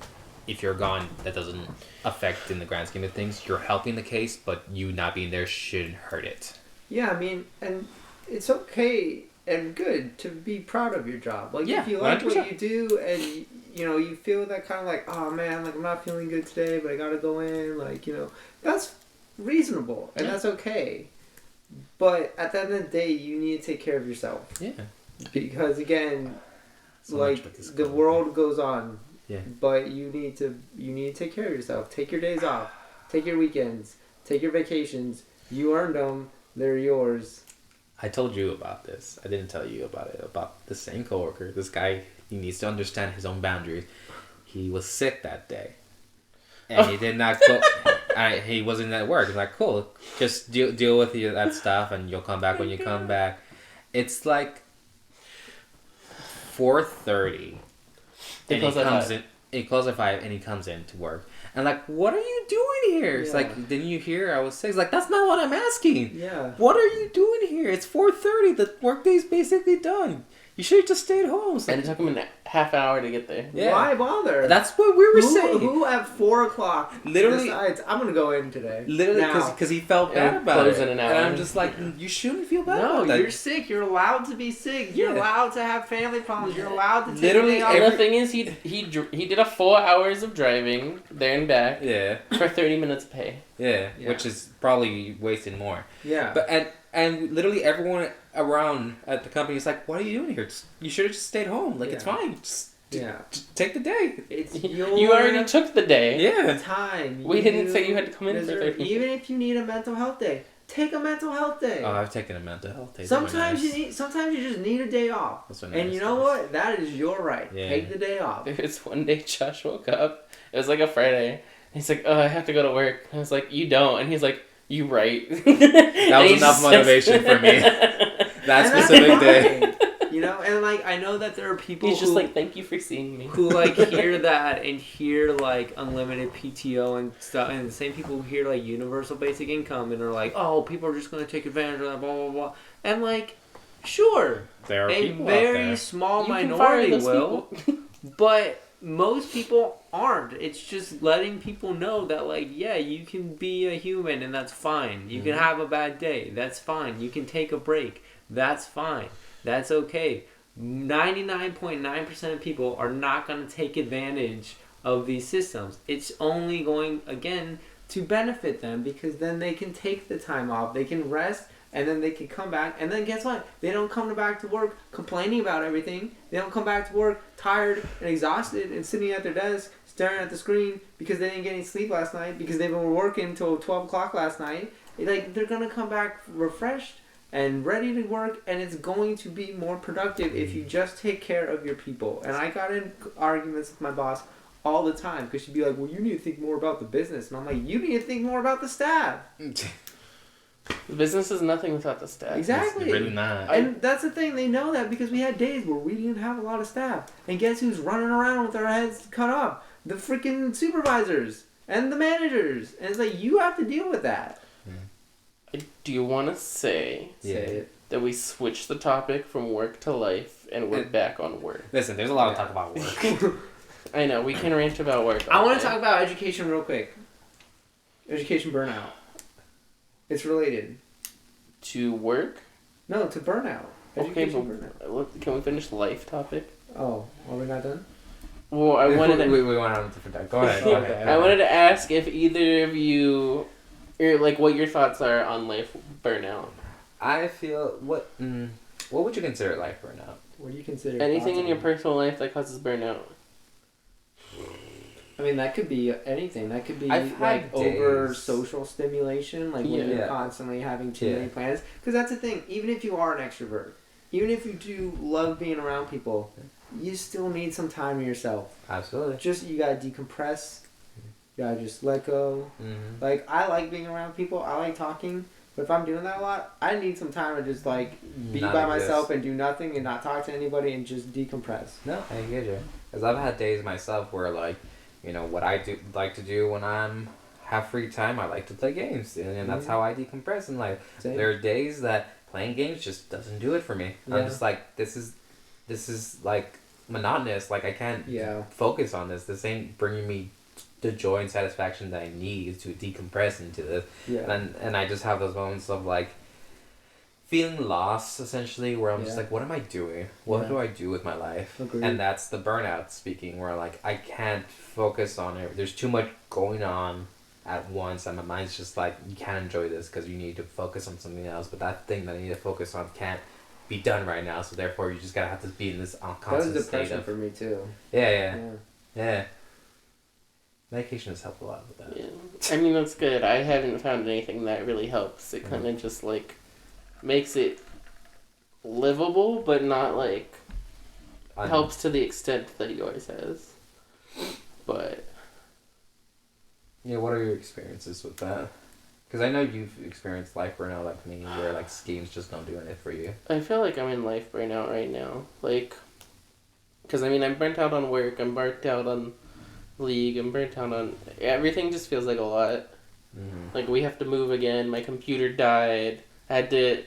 if you're gone, that doesn't affect in the grand scheme of things. You're helping the case, but you not being there shouldn't hurt it. Yeah, I mean, and it's okay and good to be proud of your job. Like, if you like 100%. What you do, and you feel that kind of like, oh man, like, I'm not feeling good today, but I gotta go in, like, that's reasonable and that's okay. But at the end of the day, you need to take care of yourself. Yeah. Because again, the world goes on. Yeah. But you need to take care of yourself. Take your days off. Take your weekends. Take your vacations. You earned them. They're yours. I told you about this. I didn't tell you about it. About the same coworker. This guy, he needs to understand his own boundaries. He was sick that day. And he did not go. He wasn't at work. It's like, cool. Just deal with that stuff, and you'll come back when you come back. It's like 4:30. And he comes in. It closes at 5, and he comes in to work. And like, what are you doing here? It's like, didn't you hear I was sick? It's like, that's not what I'm asking. Yeah. What are you doing here? It's 4:30. The workday's basically done. You should have just stayed home. And it took him a half hour to get there. Yeah. Why bother? That's what we were saying. Who at 4 o'clock literally decides, I'm going to go in today? Literally, because he felt bad about it. And I'm just like, you shouldn't feel bad about that. No, you're sick. You're allowed to be sick. You're allowed to have family problems. You're allowed to take a day off. And the thing is, he did a 4 hours of driving there and back for 30 minutes pay. Yeah, which is probably wasting more. Yeah. But and literally everyone around at the company is like, what are you doing here? You should have just stayed home. Like, it's fine. Just take the day. It's you already took the day. Yeah. Time. We didn't say you had to come in for 30 Even if you need a mental health day, take a mental health day. Oh, I've taken a mental health day. Sometimes you just need a day off. And you know what? That is your right. Yeah. Take the day off. There was one day Josh woke up. It was like a Friday. He's like, oh, I have to go to work. I was like, you don't. And he's like, you right. That was enough motivation for me. That specific day. You know, and like I know that there are people He's just like, thank you for seeing me. who like hear that and hear like unlimited PTO and stuff, and the same people who hear like universal basic income and are like, oh, people are just gonna take advantage of that, blah blah blah, and like, sure, There are a people out very there. small You can fire minority those will, people. but most people aren't. It's just letting people know that like, yeah, you can be a human and that's fine. You can have a bad day. That's fine. You can take a break. That's fine. That's okay. 99.9% of people are not going to take advantage of these systems. It's only going, again, to benefit them because then they can take the time off. They can rest. And then they can come back, and then guess what? They don't come back to work complaining about everything. They don't come back to work tired and exhausted and sitting at their desk staring at the screen because they didn't get any sleep last night because they've been working until 12 o'clock last night. Like, they're going to come back refreshed and ready to work, and it's going to be more productive if you just take care of your people. And I got in arguments with my boss all the time because she'd be like, well, you need to think more about the business. And I'm like, you need to think more about the staff. The business is nothing without the staff. Exactly. It's really not. And that's the thing, they know that because we had days where we didn't have a lot of staff. And guess who's running around with their heads cut off? The freaking supervisors and the managers. And it's like, you have to deal with that. Do you want to say that we switch the topic from work to life and we're back on work? Listen, there's a lot of talk about work. I know, we can rant about work. I want to talk about education real quick. Education burnout. It's related. To work? No, to burnout. Okay, Education burnout. Can we finish the life topic? Oh, are we not done? Well, I wanted to... we went on a different time. Go ahead. Go ahead. I wanted to ask if either of you... Or, like, what your thoughts are on life burnout. I feel... What would you consider life burnout? What do you consider? Anything in your personal life that causes burnout. I mean, that could be anything. That could be I've like had over days. social stimulation, like when Yeah. you're constantly having too many plans. Because that's the thing. Even if you are an extrovert, even if you do love being around people, you still need some time to yourself. Absolutely. Just you gotta decompress. You gotta just let go. Mm-hmm. Like I like being around people. I like talking. But if I'm doing that a lot, I need some time to just like be Not by exist. myself and do nothing and not talk to anybody and just decompress. No, I get you. Because I've had days myself where, like, you know, what I do like to do when I'm have free time, I like to play games, and that's how I decompress in life. Same. There are days that playing games just doesn't do it for me. Yeah. I'm just like, this is like monotonous. Like I can't focus on this. This ain't bringing me the joy and satisfaction that I need to decompress into this. Yeah. And I just have those moments of like feeling lost, essentially, where I'm just like, what am I doing? What do I do with my life? Agreed. And that's the burnout speaking, where like I can't focus on it. There's too much going on at once, and my mind's just like, you can't enjoy this because you need to focus on something else. But that thing that I need to focus on can't be done right now. So therefore, you just gotta have to be in this constant that was state depression of. for me too. Yeah. Medication has helped a lot with that. Yeah. I mean, that's good. I haven't found anything that really helps. It kind of just, like, makes it livable, but not, like, helps to the extent that yours has. But... Yeah, what are your experiences with that? Because I know you've experienced life burnout like me, where, like, schemes just don't do anything for you. I feel like I'm in life burnout right now. Like, because, I mean, I'm burnt out on work, I'm burnt out on League, I'm burnt out on... Everything just feels like a lot. Mm-hmm. Like, we have to move again, my computer died, I had to...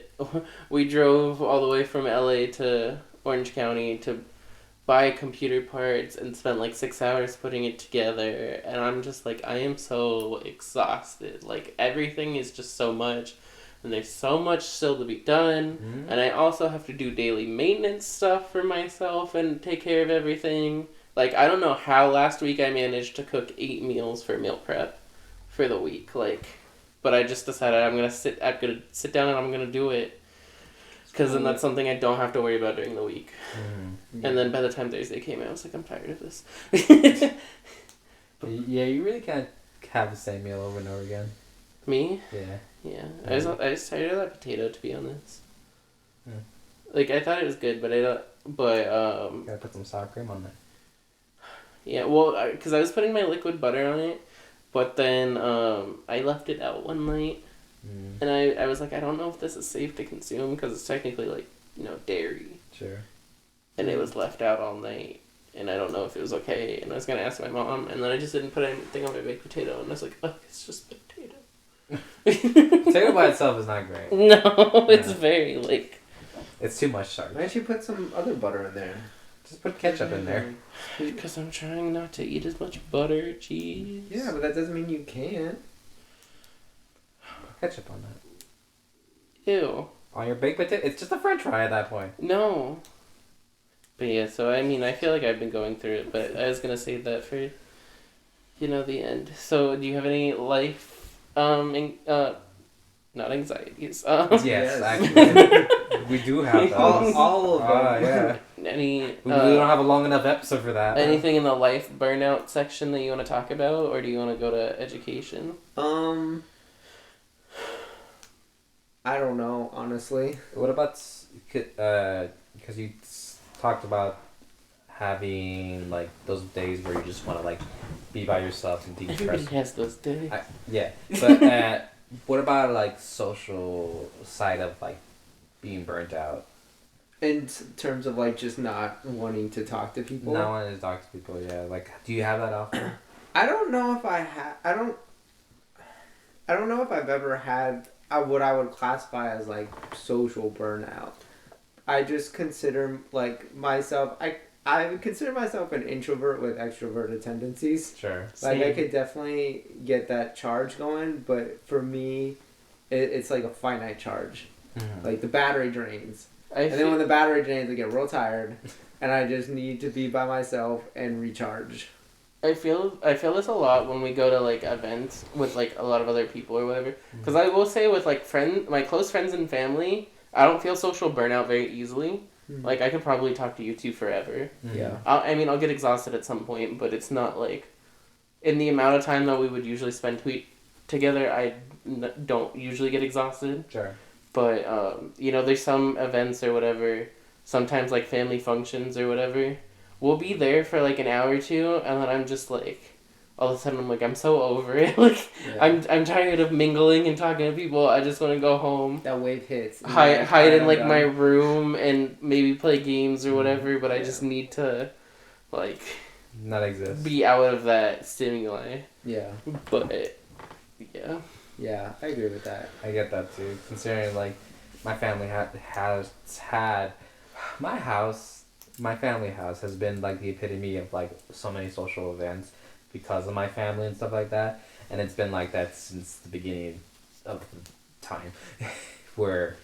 We drove all the way from LA to Orange County to buy computer parts and spent, like, 6 hours putting it together, and I'm just like, I am so exhausted. Like, everything is just so much, and there's so much still to be done, and I also have to do daily maintenance stuff for myself and take care of everything. Like, I don't know how last week I managed to cook 8 meals for meal prep for the week, like, but I just decided I'm gonna sit down and I'm gonna do it, because then that's something I don't have to worry about during the week. Mm-hmm. And then by the time Thursday came out, I was like, I'm tired of this. Yeah, you really can't have the same meal over and over again. Me? Yeah. Yeah. I was tired of that potato, to be honest. Yeah. Like, I thought it was good, but Gotta put some sour cream on there. yeah, well, because I was putting my liquid butter on it, but then I left it out one night, and I was like, I don't know if this is safe to consume, because it's technically, like, you know, dairy. Sure. and it was left out all night. And I don't know if it was okay. And I was going to ask my mom. And then I just didn't put anything on my baked potato. And I was like, oh, it's just potato. Potato by itself is not great. No, it's very, like... It's too much starch. Why don't you put some other butter in there? Just put ketchup in there. Because I'm trying not to eat as much butter, cheese. Yeah, but that doesn't mean you can't. Put ketchup on that. Ew. On your baked potato? It's just a french fry at that point. No. But yeah, so I mean, I feel like I've been going through it, but I was going to save that for, you know, the end. So do you have any life, not anxieties, Yes, actually. We do have those. All of them. Yeah. any, We don't have a long enough episode for that. anything in the life burnout section that you want to talk about, or do you want to go to education? I don't know, honestly. What about, because you talked about having, like, those days where you just want to, like, be by yourself and Everybody de-stress. has those days. Yeah, but what about, like, social side of, like, being burnt out? In terms of, like, just not wanting to talk to people. Not wanting to talk to people, yeah. Like, do you have that often? I don't know if I have... I don't know if I've ever had what I would classify as, like, social burnout. I just consider, like, myself... I would consider myself an introvert with extroverted tendencies. Sure. Like, I Same. could definitely get that charge going, but for me, it's like a finite charge. Mm-hmm. Like, the battery drains. I And then feel, when the battery drains, I get real tired, and I just need to be by myself and recharge. I feel this a lot when we go to like events with like a lot of other people or whatever. Because I will say with like my close friends and family, I don't feel social burnout very easily. Like I could probably talk to you two forever. Mm-hmm. Yeah. I'll get exhausted at some point, but it's not like in the amount of time that we would usually spend together. I don't usually get exhausted. Sure. But you know, there's some events or whatever. Sometimes like family functions or whatever. We'll be there for like an hour or two, and then I'm just like, all of a sudden I'm like, I'm so over it. Like, Yeah. I'm tired of mingling and talking to people. I just want to go home, That wave hits. and hide you're like, hide in "Alright, like I'm my done." room and maybe play games or whatever. But I Yeah. just need to, like, Not exist. be out of that stimuli. Yeah. But yeah, Yeah, I agree with that. I get that too. Considering like my family has had my family house has been like the epitome of like so many social events because of my family and stuff like that, and it's been like that since the beginning of time, where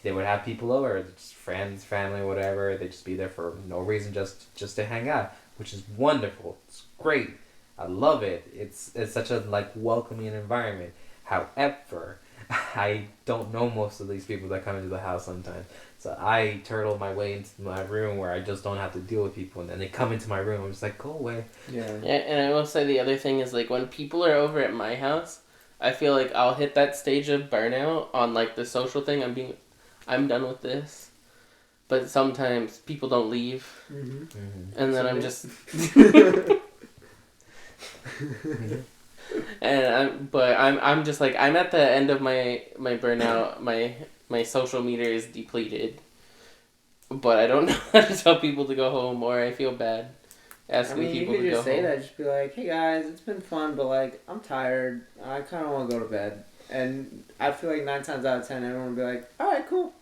they would have people over, just friends, family, whatever. They'd just be there for no reason, just to hang out, which is wonderful. It's great. I love it. It's such a like welcoming environment. However, I don't know most of these people that come into the house sometimes. So I turtle my way into my room where I just don't have to deal with people, and then they come into my room. I'm just like, go away. Yeah. And I will say the other thing is like when people are over at my house, I feel like I'll hit that stage of burnout on like the social thing. I'm done with this. But sometimes people don't leave, Mm-hmm. and then I'm just I'm just like I'm at the end of my burnout. My social meter is depleted, but I don't know how to tell people to go home, or I feel bad asking you people could to go just say home. that. Just be like, hey guys, it's been fun, but like, I'm tired. I kind of want to go to bed. And I feel like 9 times out of 10, everyone will be like, alright, cool.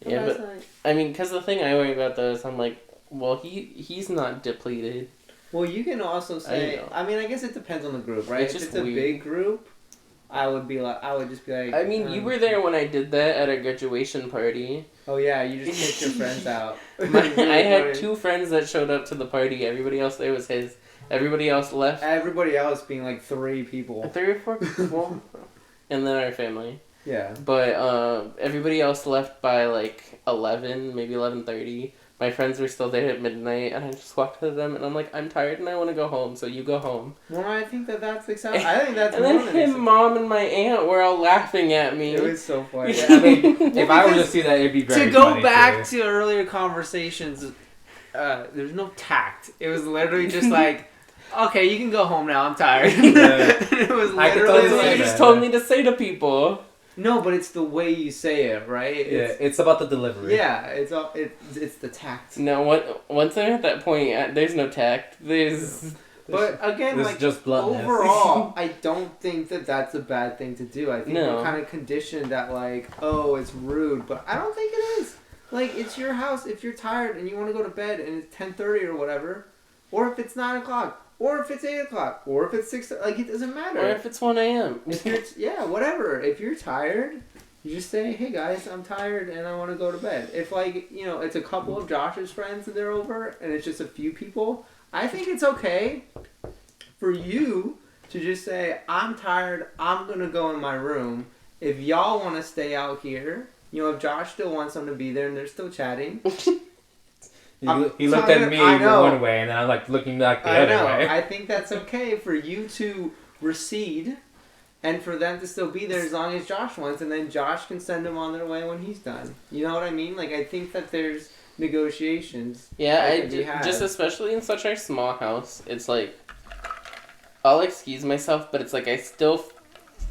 Have a Yeah, nice but night." I mean, because the thing I worry about though is I'm like, well, he's not depleted. Well, you can also say. know. I mean, I guess it depends on the group, right? It's if just it's a weird. big group, I would just be like. I mean, you were there when I did that at a graduation party. Oh yeah, you just kicked your friends out. I had 2 friends that showed up to the party. Everybody else there was his. Everybody else left. Everybody else being like 3 people. 3 or 4 people. And then our family. Yeah. But everybody else left by like 11, maybe 11:30. My friends were still there at midnight, and I just walked to them, and I'm like, I'm tired and I want to go home, so you go home. Well, I think that's acceptable. I think that's And more then than his acceptable. mom and my aunt were all laughing at me. It was so funny. I mean, if I were to because see that, it'd be very to go funny, back too. to earlier conversations, there's no tact. It was literally just like, okay, you can go home now. I'm tired. Yeah. It was I could literally totally That's what say you like, just that. told me to say to people. No, but it's the way you say it, right? It's about the delivery. Yeah, it's the tact. No, once I'm at that point, there's no tact. There's. But again, There's like just bluntness. overall, I don't think that that's a bad thing to do. I think No. we're kind of conditioned that like, oh, it's rude, but I don't think it is. Like, it's your house. If you're tired and you want to go to bed and it's 10:30 or whatever, or if it's 9 o'clock, or if it's 8 o'clock, or if it's 6, like it doesn't matter. Or if it's 1 a.m. If you're whatever. If you're tired, you just say, hey guys, I'm tired and I want to go to bed. If like, you know, it's a couple of Josh's friends and they're over and it's just a few people, I think it's okay for you to just say, I'm tired, I'm going to go in my room. If y'all want to stay out here, you know, if Josh still wants them to be there and they're still chatting. He looked at me one way and then I'm like looking back the other way. I think that's okay for you to recede and for them to still be there as long as Josh wants, and then Josh can send them on their way when he's done. You know what I mean? Like, I think that there's negotiations. Yeah, just especially in such a small house, it's like, I'll excuse myself, but it's like I still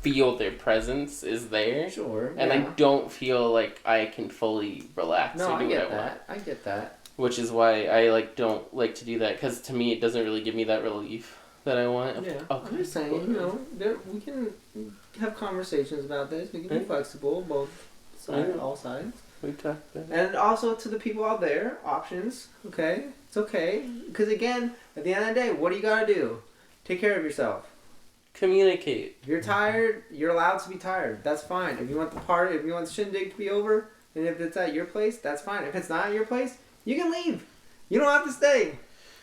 feel their presence is there. Sure. And I don't feel like I can fully relax No, or do I get what I want. that. I get that. Which is why I like don't like to do that, because to me it doesn't really give me that relief that I want. Yeah, Okay. I'm just saying, you know, we can have conversations about this. We can be flexible, both sides, all sides. We talked about it. And also to the people out there, options, okay? It's okay. Because again, at the end of the day, what do you got to do? Take care of yourself. Communicate. If you're tired, you're allowed to be tired. That's fine. If you want the party, if you want the shindig to be over, and if it's at your place, that's fine. If it's not at your place, you can leave. You don't have to stay.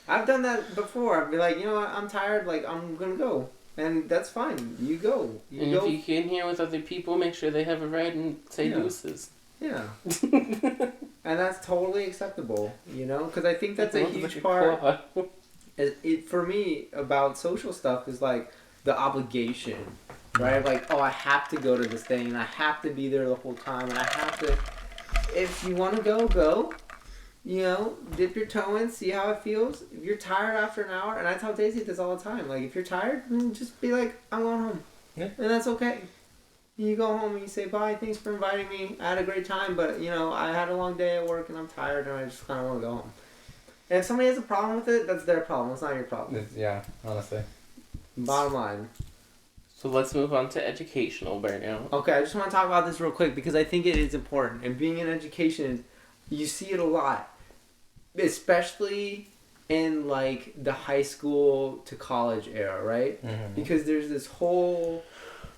I've done that before. I'd be like, you know what, I'm tired, like, I'm going to go. And that's fine. You go. And if you can hear with other people, make sure they have a ride and say deuces. Yeah. And that's totally acceptable, you know? Because I think that's a huge part. For me, about social stuff is like the obligation, right? Like, oh, I have to go to this thing, and I have to be there the whole time, and I have to... If you want to go, go. You know, dip your toe in, see how it feels. If you're tired after an hour, and I tell Daisy this all the time, like, if you're tired, then just be like, I'm going home. Yeah. And that's okay. You go home and you say, bye, thanks for inviting me. I had a great time, but, you know, I had a long day at work, and I'm tired, and I just kind of want to go home. And if somebody has a problem with it, that's their problem. It's not your problem. Yeah, honestly. Bottom line. So let's move on to educational burnout. Okay, I just want to talk about this real quick because I think it is important. And being in education, you see it a lot. Especially in, like, the high school to college era, right? Mm-hmm. Because there's this whole,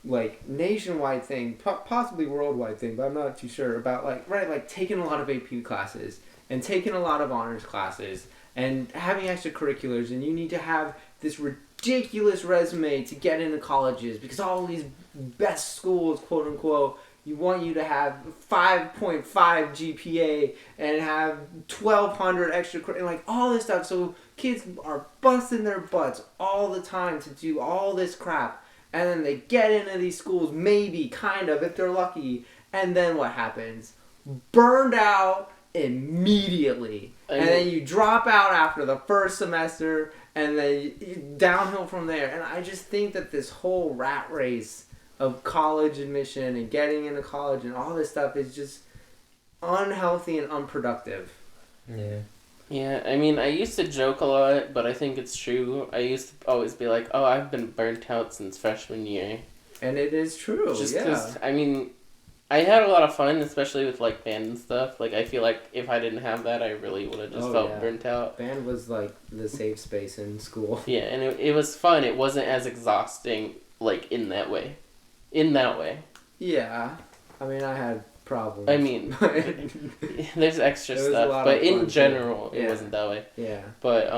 like, nationwide thing, possibly worldwide thing, but I'm not too sure, about, like, right, like, taking a lot of AP classes and taking a lot of honors classes and having extracurriculars, and you need to have this ridiculous resume to get into colleges because all these best schools, quote unquote, you want you to have 5.5 GPA and have 1,200 extra, and like all this stuff. So kids are busting their butts all the time to do all this crap, and then they get into these schools, maybe, kind of, if they're lucky, and then what happens? Burned out immediately. And then you drop out after the first semester, and then downhill from there. And I just think that this whole rat race of college admission and getting into college and all this stuff is just unhealthy and unproductive. Yeah. Yeah, I mean, I used to joke a lot, but I think it's true. I used to always be like, oh, I've been burnt out since freshman year. And it is true, Just because, I mean, I had a lot of fun, especially with, like, band and stuff. Like, I feel like if I didn't have that, I really would have just felt burnt out. Band was, like, the safe space in school. Yeah, and it was fun. It wasn't as exhausting, like, in that way. Yeah. I mean, I had problems. I mean, there's extra stuff, but in general, it wasn't that way. Yeah. But,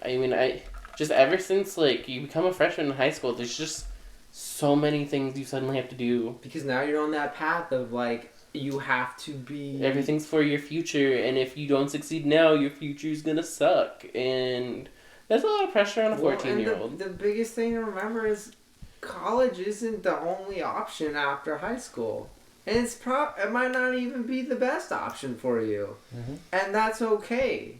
I mean, just ever since, like, you become a freshman in high school, there's just so many things you suddenly have to do. Because now you're on that path of, like, you have to be... Everything's for your future, and if you don't succeed now, your future's gonna suck. And there's a lot of pressure on a 14-year-old. The biggest thing to remember is college isn't the only option after high school. And it might not even be the best option for you. Mm-hmm. And that's okay.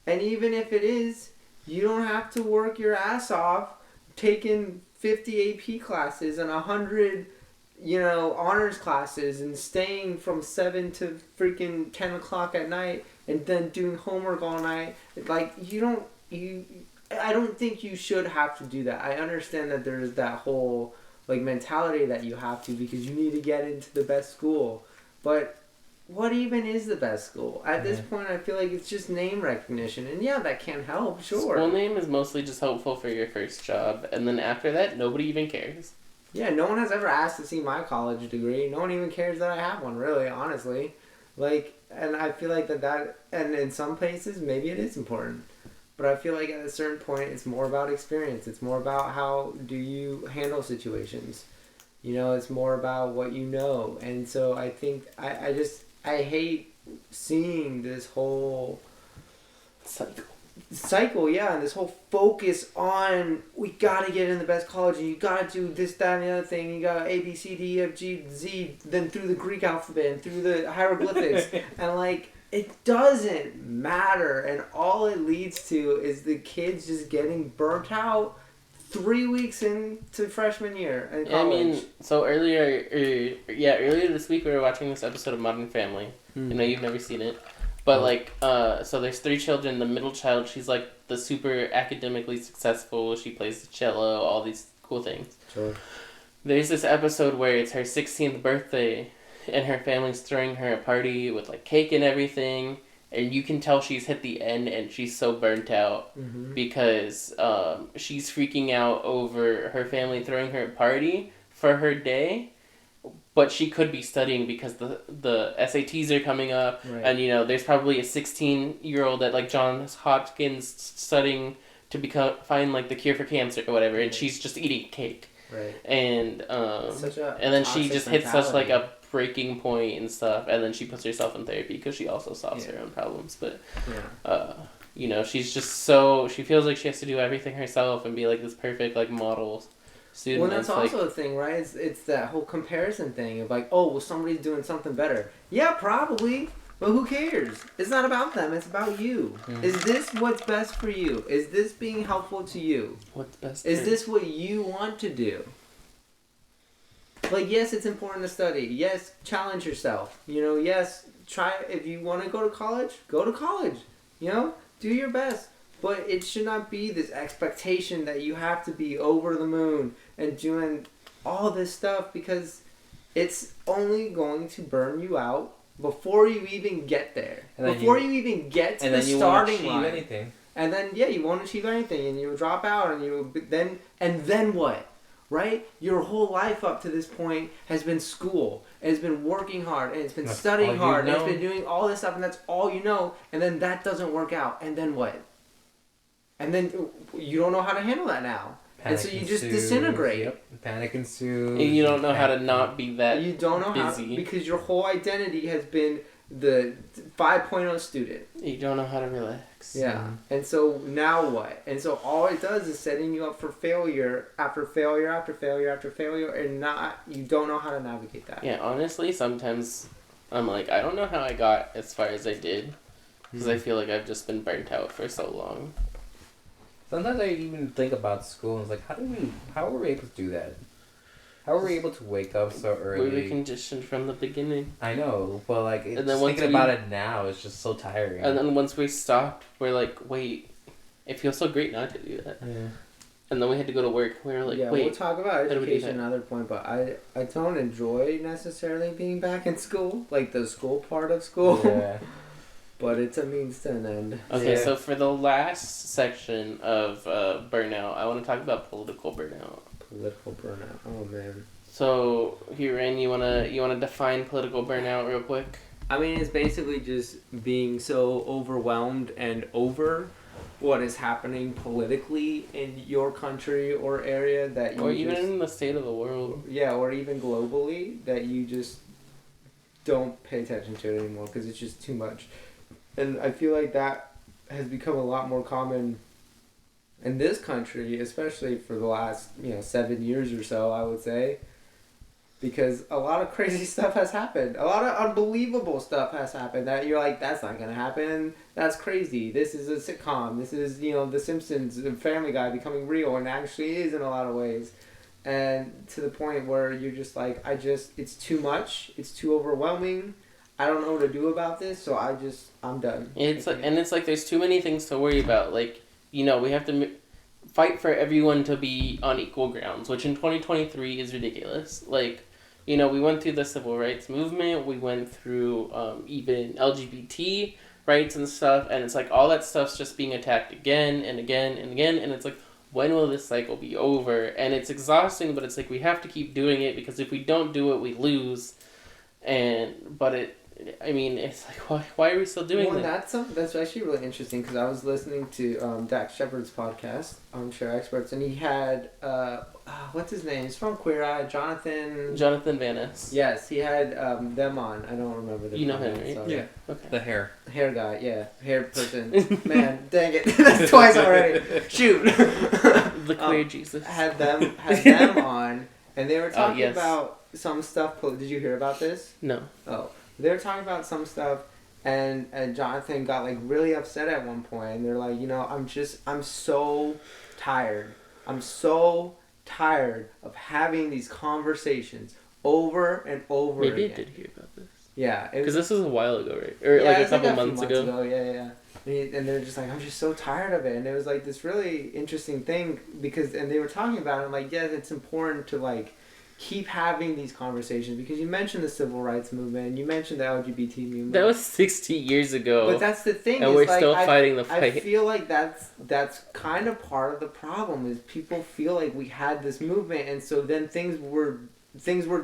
And even if it is, you don't have to work your ass off taking 50 AP classes and 100 honors classes and staying from 7 to freaking 10 o'clock at night and then doing homework all night. Like, I don't think you should have to do that. I understand that there's that whole, like, mentality that you have to because you need to get into the best school. But what even is the best school? At this point, I feel like it's just name recognition. And yeah, that can help, sure. School name is mostly just helpful for your first job. And then after that, nobody even cares. Yeah, no one has ever asked to see my college degree. No one even cares that I have one, really, honestly. Like, and I feel like that, and in some places, maybe it is important. But I feel like at a certain point, it's more about experience. It's more about how do you handle situations. It's more about what you know. And so I think, I hate seeing this whole cycle, yeah, and this whole focus on we gotta get in the best college and you gotta do this, that, and the other thing. You got A, B, C, D, E, F, G, Z, then through the Greek alphabet and through the hieroglyphics, and like it doesn't matter, and all it leads to is the kids just getting burnt out 3 weeks into freshman year in college. I mean, so earlier this week we were watching this episode of Modern Family. You've never seen it. But, like, so there's 3 children. The middle child, she's, like, the super academically successful. She plays the cello, all these cool things. Sure. There's this episode where it's her 16th birthday, and her family's throwing her a party with, like, cake and everything. And you can tell she's hit the end, and she's so burnt out because she's freaking out over her family throwing her a party for her day. But she could be studying because the SATs are coming up, right. And there's probably a 16-year-old at like Johns Hopkins studying to find like the cure for cancer or whatever, and she's just eating cake. Right. And then she just hits such like a breaking point and stuff, and then she puts herself in therapy because she also solves her own problems. But she's just she feels like she has to do everything herself and be like this perfect like model student. Well, that's also a thing, right? It's that whole comparison thing of like, oh, well, somebody's doing something better. Yeah, probably, but who cares? It's not about them. It's about you. Is this what's best for you? Is this being helpful to you? What's best? Is this what you want to do? Like, yes, it's important to study. Yes, challenge yourself. Yes, try. If you want to go to college, go to college. Do your best. But it should not be this expectation that you have to be over the moon and doing all this stuff because it's only going to burn you out before you even get there. Before you even get to the starting line. Anything. And then, you won't achieve anything and you'll drop out and then what? Right? Your whole life up to this point has been school. And it's been working hard. And it's been studying hard. And it's been doing all this stuff. And that's all you know. And then that doesn't work out. And then what? And then you don't know how to handle that now. And so you just disintegrate. Yep. Panic ensues. And you don't know how to not be that You don't know busy. how, because your whole identity has been the 5.0 student. You don't know how to relax. Yeah. And so now what? And so all it does is setting you up for failure after failure after failure after failure, and you don't know how to navigate that. Yeah, honestly, sometimes I'm like, I don't know how I got as far as I did because I feel like I've just been burnt out for so long. Sometimes I even think about school and it's like, how were we able to do that? How were we able to wake up so early? We were conditioned from the beginning. I know, but like, And then thinking about it now is just so tiring. And then once we stopped, we're like, wait, it feels so great not to do that. Yeah. And then we had to go to work. We were like, yeah, wait. we'll talk about how do we do education that? another point, but I don't enjoy necessarily being back in school, like the school part of school. Yeah. But it's a means to an end. Okay, Yeah. so for the last section of burnout, I want to talk about political burnout. Political burnout. Oh man. So, here, Ren, you wanna define political burnout real quick? I mean, it's basically just being so overwhelmed and over what is happening politically in your country or area that you Or even in the state of the world. Yeah, or even globally, that you just don't pay attention to it anymore because it's just too much. And I feel like that has become a lot more common in this country, especially for the last 7 years or so, I would say. Because a lot of crazy stuff has happened. A lot of unbelievable stuff has happened that you're like, that's not going to happen. That's crazy. This is a sitcom. This is, The Simpsons, Family Guy becoming real, and actually is in a lot of ways. and to the point where you're just like, it's too much, it's too overwhelming. I don't know what to do about this, so I'm done. It's like there's too many things to worry about. Like, we have to fight for everyone to be on equal grounds, which in 2023 is ridiculous. Like, we went through the civil rights movement, we went through even LGBT rights and stuff, and it's like all that stuff's just being attacked again and again and again, and it's like, when will this cycle be over? And it's exhausting, but it's like we have to keep doing it, because if we don't do it, we lose. It's like, why are we still doing that? That's actually really interesting, because I was listening to Dax Shepard's podcast, Armchair Experts, and he had, what's his name? He's from Queer Eye, Jonathan Van Ness. Yes, he had them on. I don't remember the You know him, right? Sorry. Yeah. Okay. The hair. Hair guy, yeah. Hair person. Man, dang it. That's twice already. Shoot. The queer Jesus. Had them on, and they were talking about some stuff. Did you hear about this? No. Oh. They were talking about some stuff, and Jonathan got like really upset at one point, and they're like, I'm so tired. I'm so tired of having these conversations over and over again. Maybe I did hear about this. Yeah. Because this was a while ago, right? Or like a couple months ago. Yeah. And they're just like, I'm just so tired of it. And it was like this really interesting thing, and they were talking about it, I'm like, yeah, it's important to like keep having these conversations, because you mentioned the civil rights movement and you mentioned the LGBT movement. That was 60 years ago. But that's the thing. And we're still fighting the fight. I feel like that's kind of part of the problem, is people feel like we had this movement, and so then things were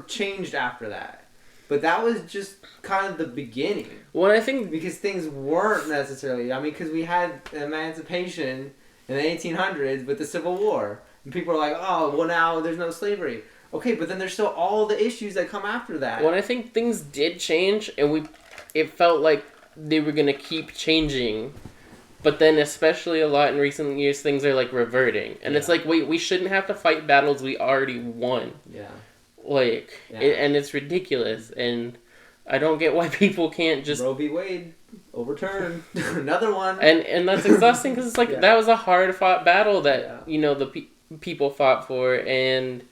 changed after that. But that was just kind of the beginning. Well, I think because things weren't necessarily. I mean, because we had emancipation in the 1800s with the Civil War, and people are like, oh, well, now there's no slavery. Okay, but then there's still all the issues that come after that. Well, I think things did change, and it felt like they were going to keep changing. But then, especially a lot in recent years, things are like reverting. And it's like, wait, we shouldn't have to fight battles we already won. Yeah. And it's ridiculous. And I don't get why people can't just... Roe v. Wade, overturn. Another one. And that's exhausting, because it's like, that was a hard-fought battle that, the people fought for, and...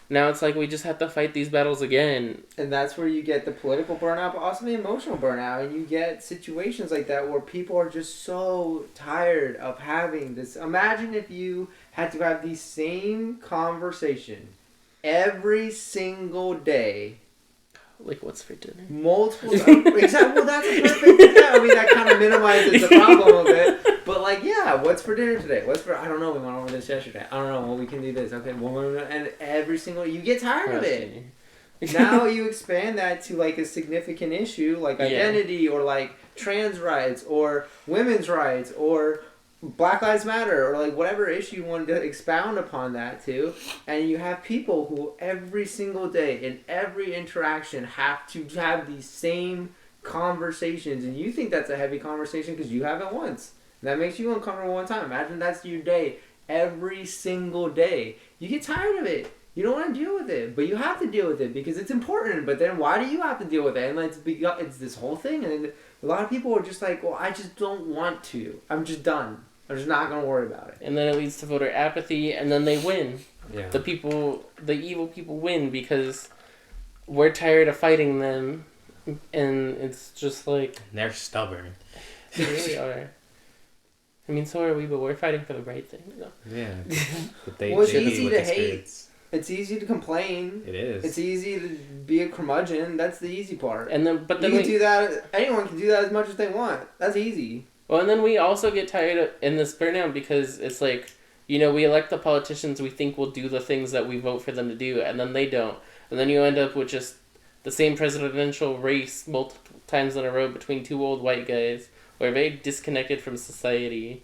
Now it's like we just have to fight these battles again. And that's where you get the political burnout, but also the emotional burnout. And you get situations like that where people are just so tired of having this. Imagine if you had to have the same conversation every single day. Like, what's for dinner? Multiple times. Exactly. Well, that's a perfect example. I mean, that kind of minimizes the problem of it. But, like, what's for dinner today? I don't know. We went over this yesterday. I don't know. Well, we can do this. Okay. And every single... You get tired of it. Now you expand that to, like, a significant issue, like identity or, like, trans rights or women's rights or Black Lives Matter, or like whatever issue you want to expound upon that to, and you have people who every single day in every interaction have to have these same conversations, and you think that's a heavy conversation because you have it once. And that makes you uncomfortable one time. Imagine that's your day every single day. You get tired of it. You don't want to deal with it, but you have to deal with it because it's important. But then why do you have to deal with it? And it's this whole thing, and a lot of people are just like, well, I just don't want to. I'm just done. I'm just not going to worry about it. And then it leads to voter apathy, and then they win. Yeah. The evil people win because we're tired of fighting them, and it's just like... They're stubborn. They really are. I mean, so are we, but we're fighting for the right thing. You know? Yeah. But well, it's easy to hate. It's easy to complain. It is. It's easy to be a curmudgeon. That's the easy part. And then, but then you can do that. Anyone can do that as much as they want. That's easy. Well, and then we also get tired in this burnout because it's like, we elect the politicians we think will do the things that we vote for them to do, and then they don't. And then you end up with just the same presidential race multiple times in a row between two old white guys who are very disconnected from society.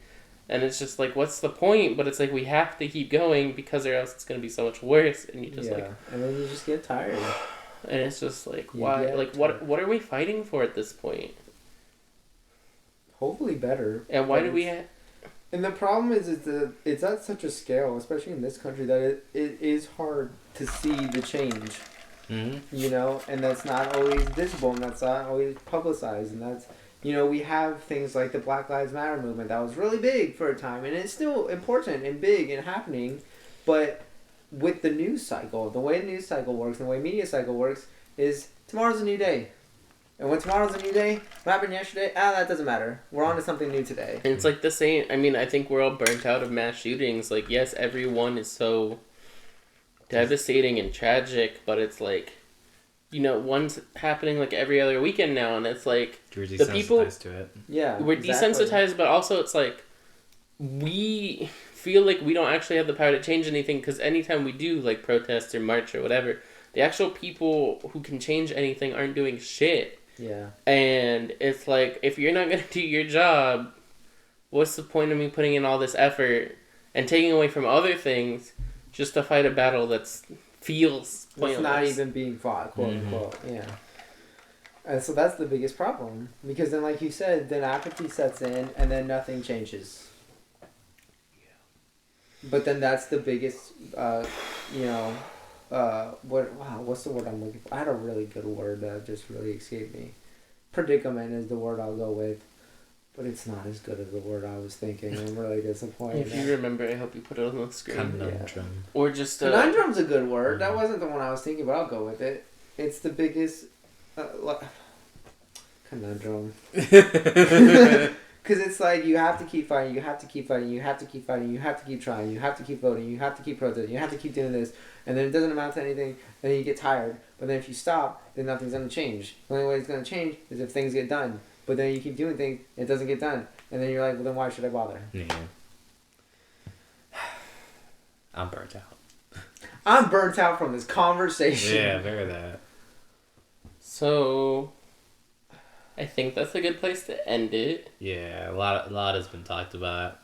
And it's just like, what's the point? But it's like, we have to keep going because or else it's going to be so much worse. And you just and then you just get tired. And it's just like, why? Like, what are we fighting for at this point? Hopefully better. And why do we... And the problem is it's at such a scale, especially in this country, that it is hard to see the change. Mm-hmm. And that's not always visible, and that's not always publicized, and that's... we have things like the Black Lives Matter movement that was really big for a time, and it's still important and big and happening, but with the news cycle, the way the news cycle works, and the way media cycle works, is tomorrow's a new day. And when tomorrow's a new day, what happened yesterday? That doesn't matter. We're on to something new today. And it's like the same. I mean, I think we're all burnt out of mass shootings. Like, yes, everyone is so devastating and tragic, but it's like, one's happening like every other weekend now, and it's like You're the people to it. Yeah, we're exactly. desensitized, but also it's like we feel like we don't actually have the power to change anything, because anytime we do like protest or march or whatever, the actual people who can change anything aren't doing shit. Yeah. And it's like, if you're not gonna do your job, what's the point of me putting in all this effort and taking away from other things just to fight a battle that's feels pointless? It's not even being fought, quote unquote. Yeah. And so that's the biggest problem, because then, like you said, then apathy sets in, and then nothing changes. But then that's the biggest, what's the word I'm looking for? I had a really good word that just really escaped me. Predicament is the word I'll go with, but it's not as good as the word I was thinking. I'm really disappointed. If you remember, I hope you put it on the screen. Conundrum. Or just Conundrum's a good word. That wasn't the one I was thinking, but I'll go with it. It's the biggest conundrum. Because it's like, you have to keep fighting, you have to keep fighting, you have to keep fighting, you have to keep trying, you have to keep voting, you have to keep protesting, you have to keep doing this, and then it doesn't amount to anything, and then you get tired. But then if you stop, then nothing's going to change. The only way it's going to change is if things get done. But then you keep doing things, it doesn't get done. And then you're like, well, then why should I bother? Yeah. I'm burnt out. I'm burnt out from this conversation. Yeah, very that. So, I think that's a good place to end it. Yeah, a lot has been talked about.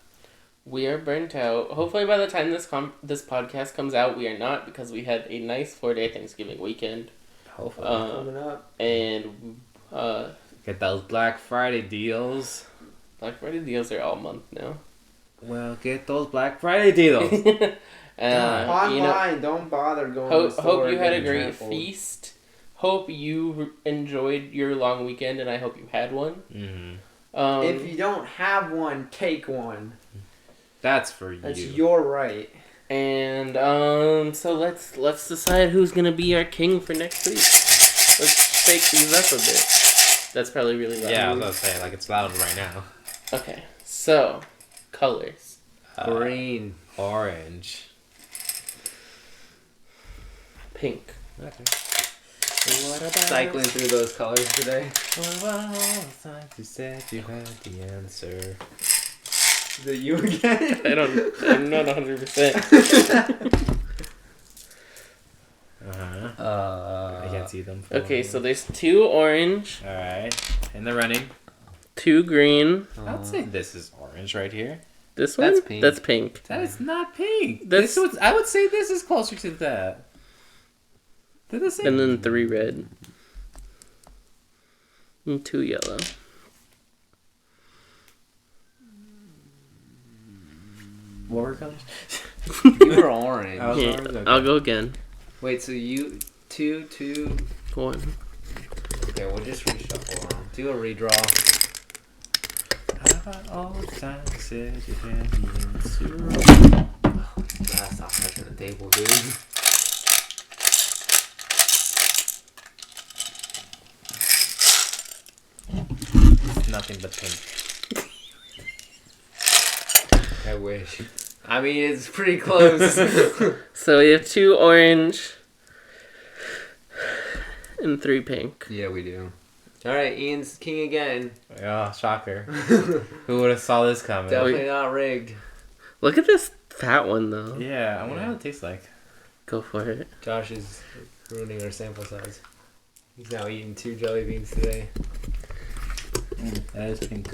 We are burnt out. Hopefully by the time this podcast comes out, we are not, because we had a nice 4-day Thanksgiving weekend. Hopefully. Coming up. And Get those Black Friday deals. Black Friday deals are all month now. Well, get those Black Friday deals. Online, don't bother going to the store. Hope you had a getting great trampled. feast. Hope you enjoyed your long weekend, and I hope you had one. Mm-hmm. If you don't have one, take one. That's for you. That's your right. And so let's decide who's gonna be our king for next week. Let's shake these up a bit. That's probably really loud. Yeah, I was gonna say, like, it's loud right now. Okay, so colors. Green. Orange. Pink. Okay. Cycling through those colors today. You said you had the answer. Is it you again? I'm not 100%. I can't see them. Okay, so there's 2 orange, Alright. In the running. 2 green. I'd say this is orange right here. This one? That's pink. That's pink. That is not pink. That's- I would say this is closer to that. They're the same. And then 3 red. And 2 yellow. What were colors? You were orange. I was Yeah, orange, okay. I'll go again. Wait, so you two. 1. Okay, we'll just reshuffle them. Do a redraw. How about all the time you said you had the answer? Stop touching the table, dude. It's nothing but pink. I wish. I mean, it's pretty close. So we have 2 orange and 3 pink. Yeah, we do. Alright, Ian's king again. Oh, shocker. Who would have saw this coming? Definitely not rigged. Look at this fat one, though. Yeah, I wonder how it tastes like. Go for it. Josh is ruining our sample size. He's now eating 2 jelly beans today. That is pink.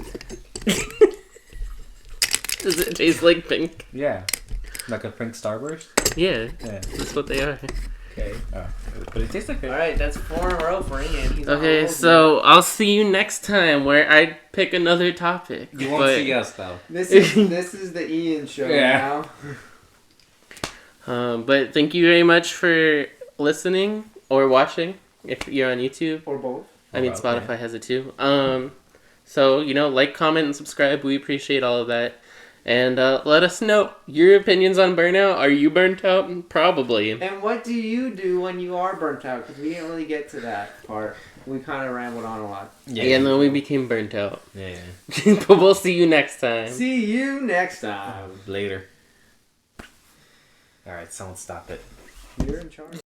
Does it taste like pink? Yeah. Like a pink starburst? Yeah, Yeah. that's what they are. Okay. Oh. But it tastes like pink. Alright, that's 4 in a row for Ian. He's on a Okay, roll. so I'll see you next time where I pick another topic. You won't but, see us, though. This is the Ian show Yeah. now. But thank you very much for listening or watching if you're on YouTube. Or both. I mean, Okay. Spotify has it too. So, like, comment, and subscribe. We appreciate all of that. And let us know your opinions on burnout. Are you burnt out? Probably. And what do you do when you are burnt out? Because we didn't really get to that part. We kind of rambled on a lot. Yeah, and then we became burnt out. Yeah. But we'll see you next time. See you next time. Later. All right, someone stop it. You're in charge.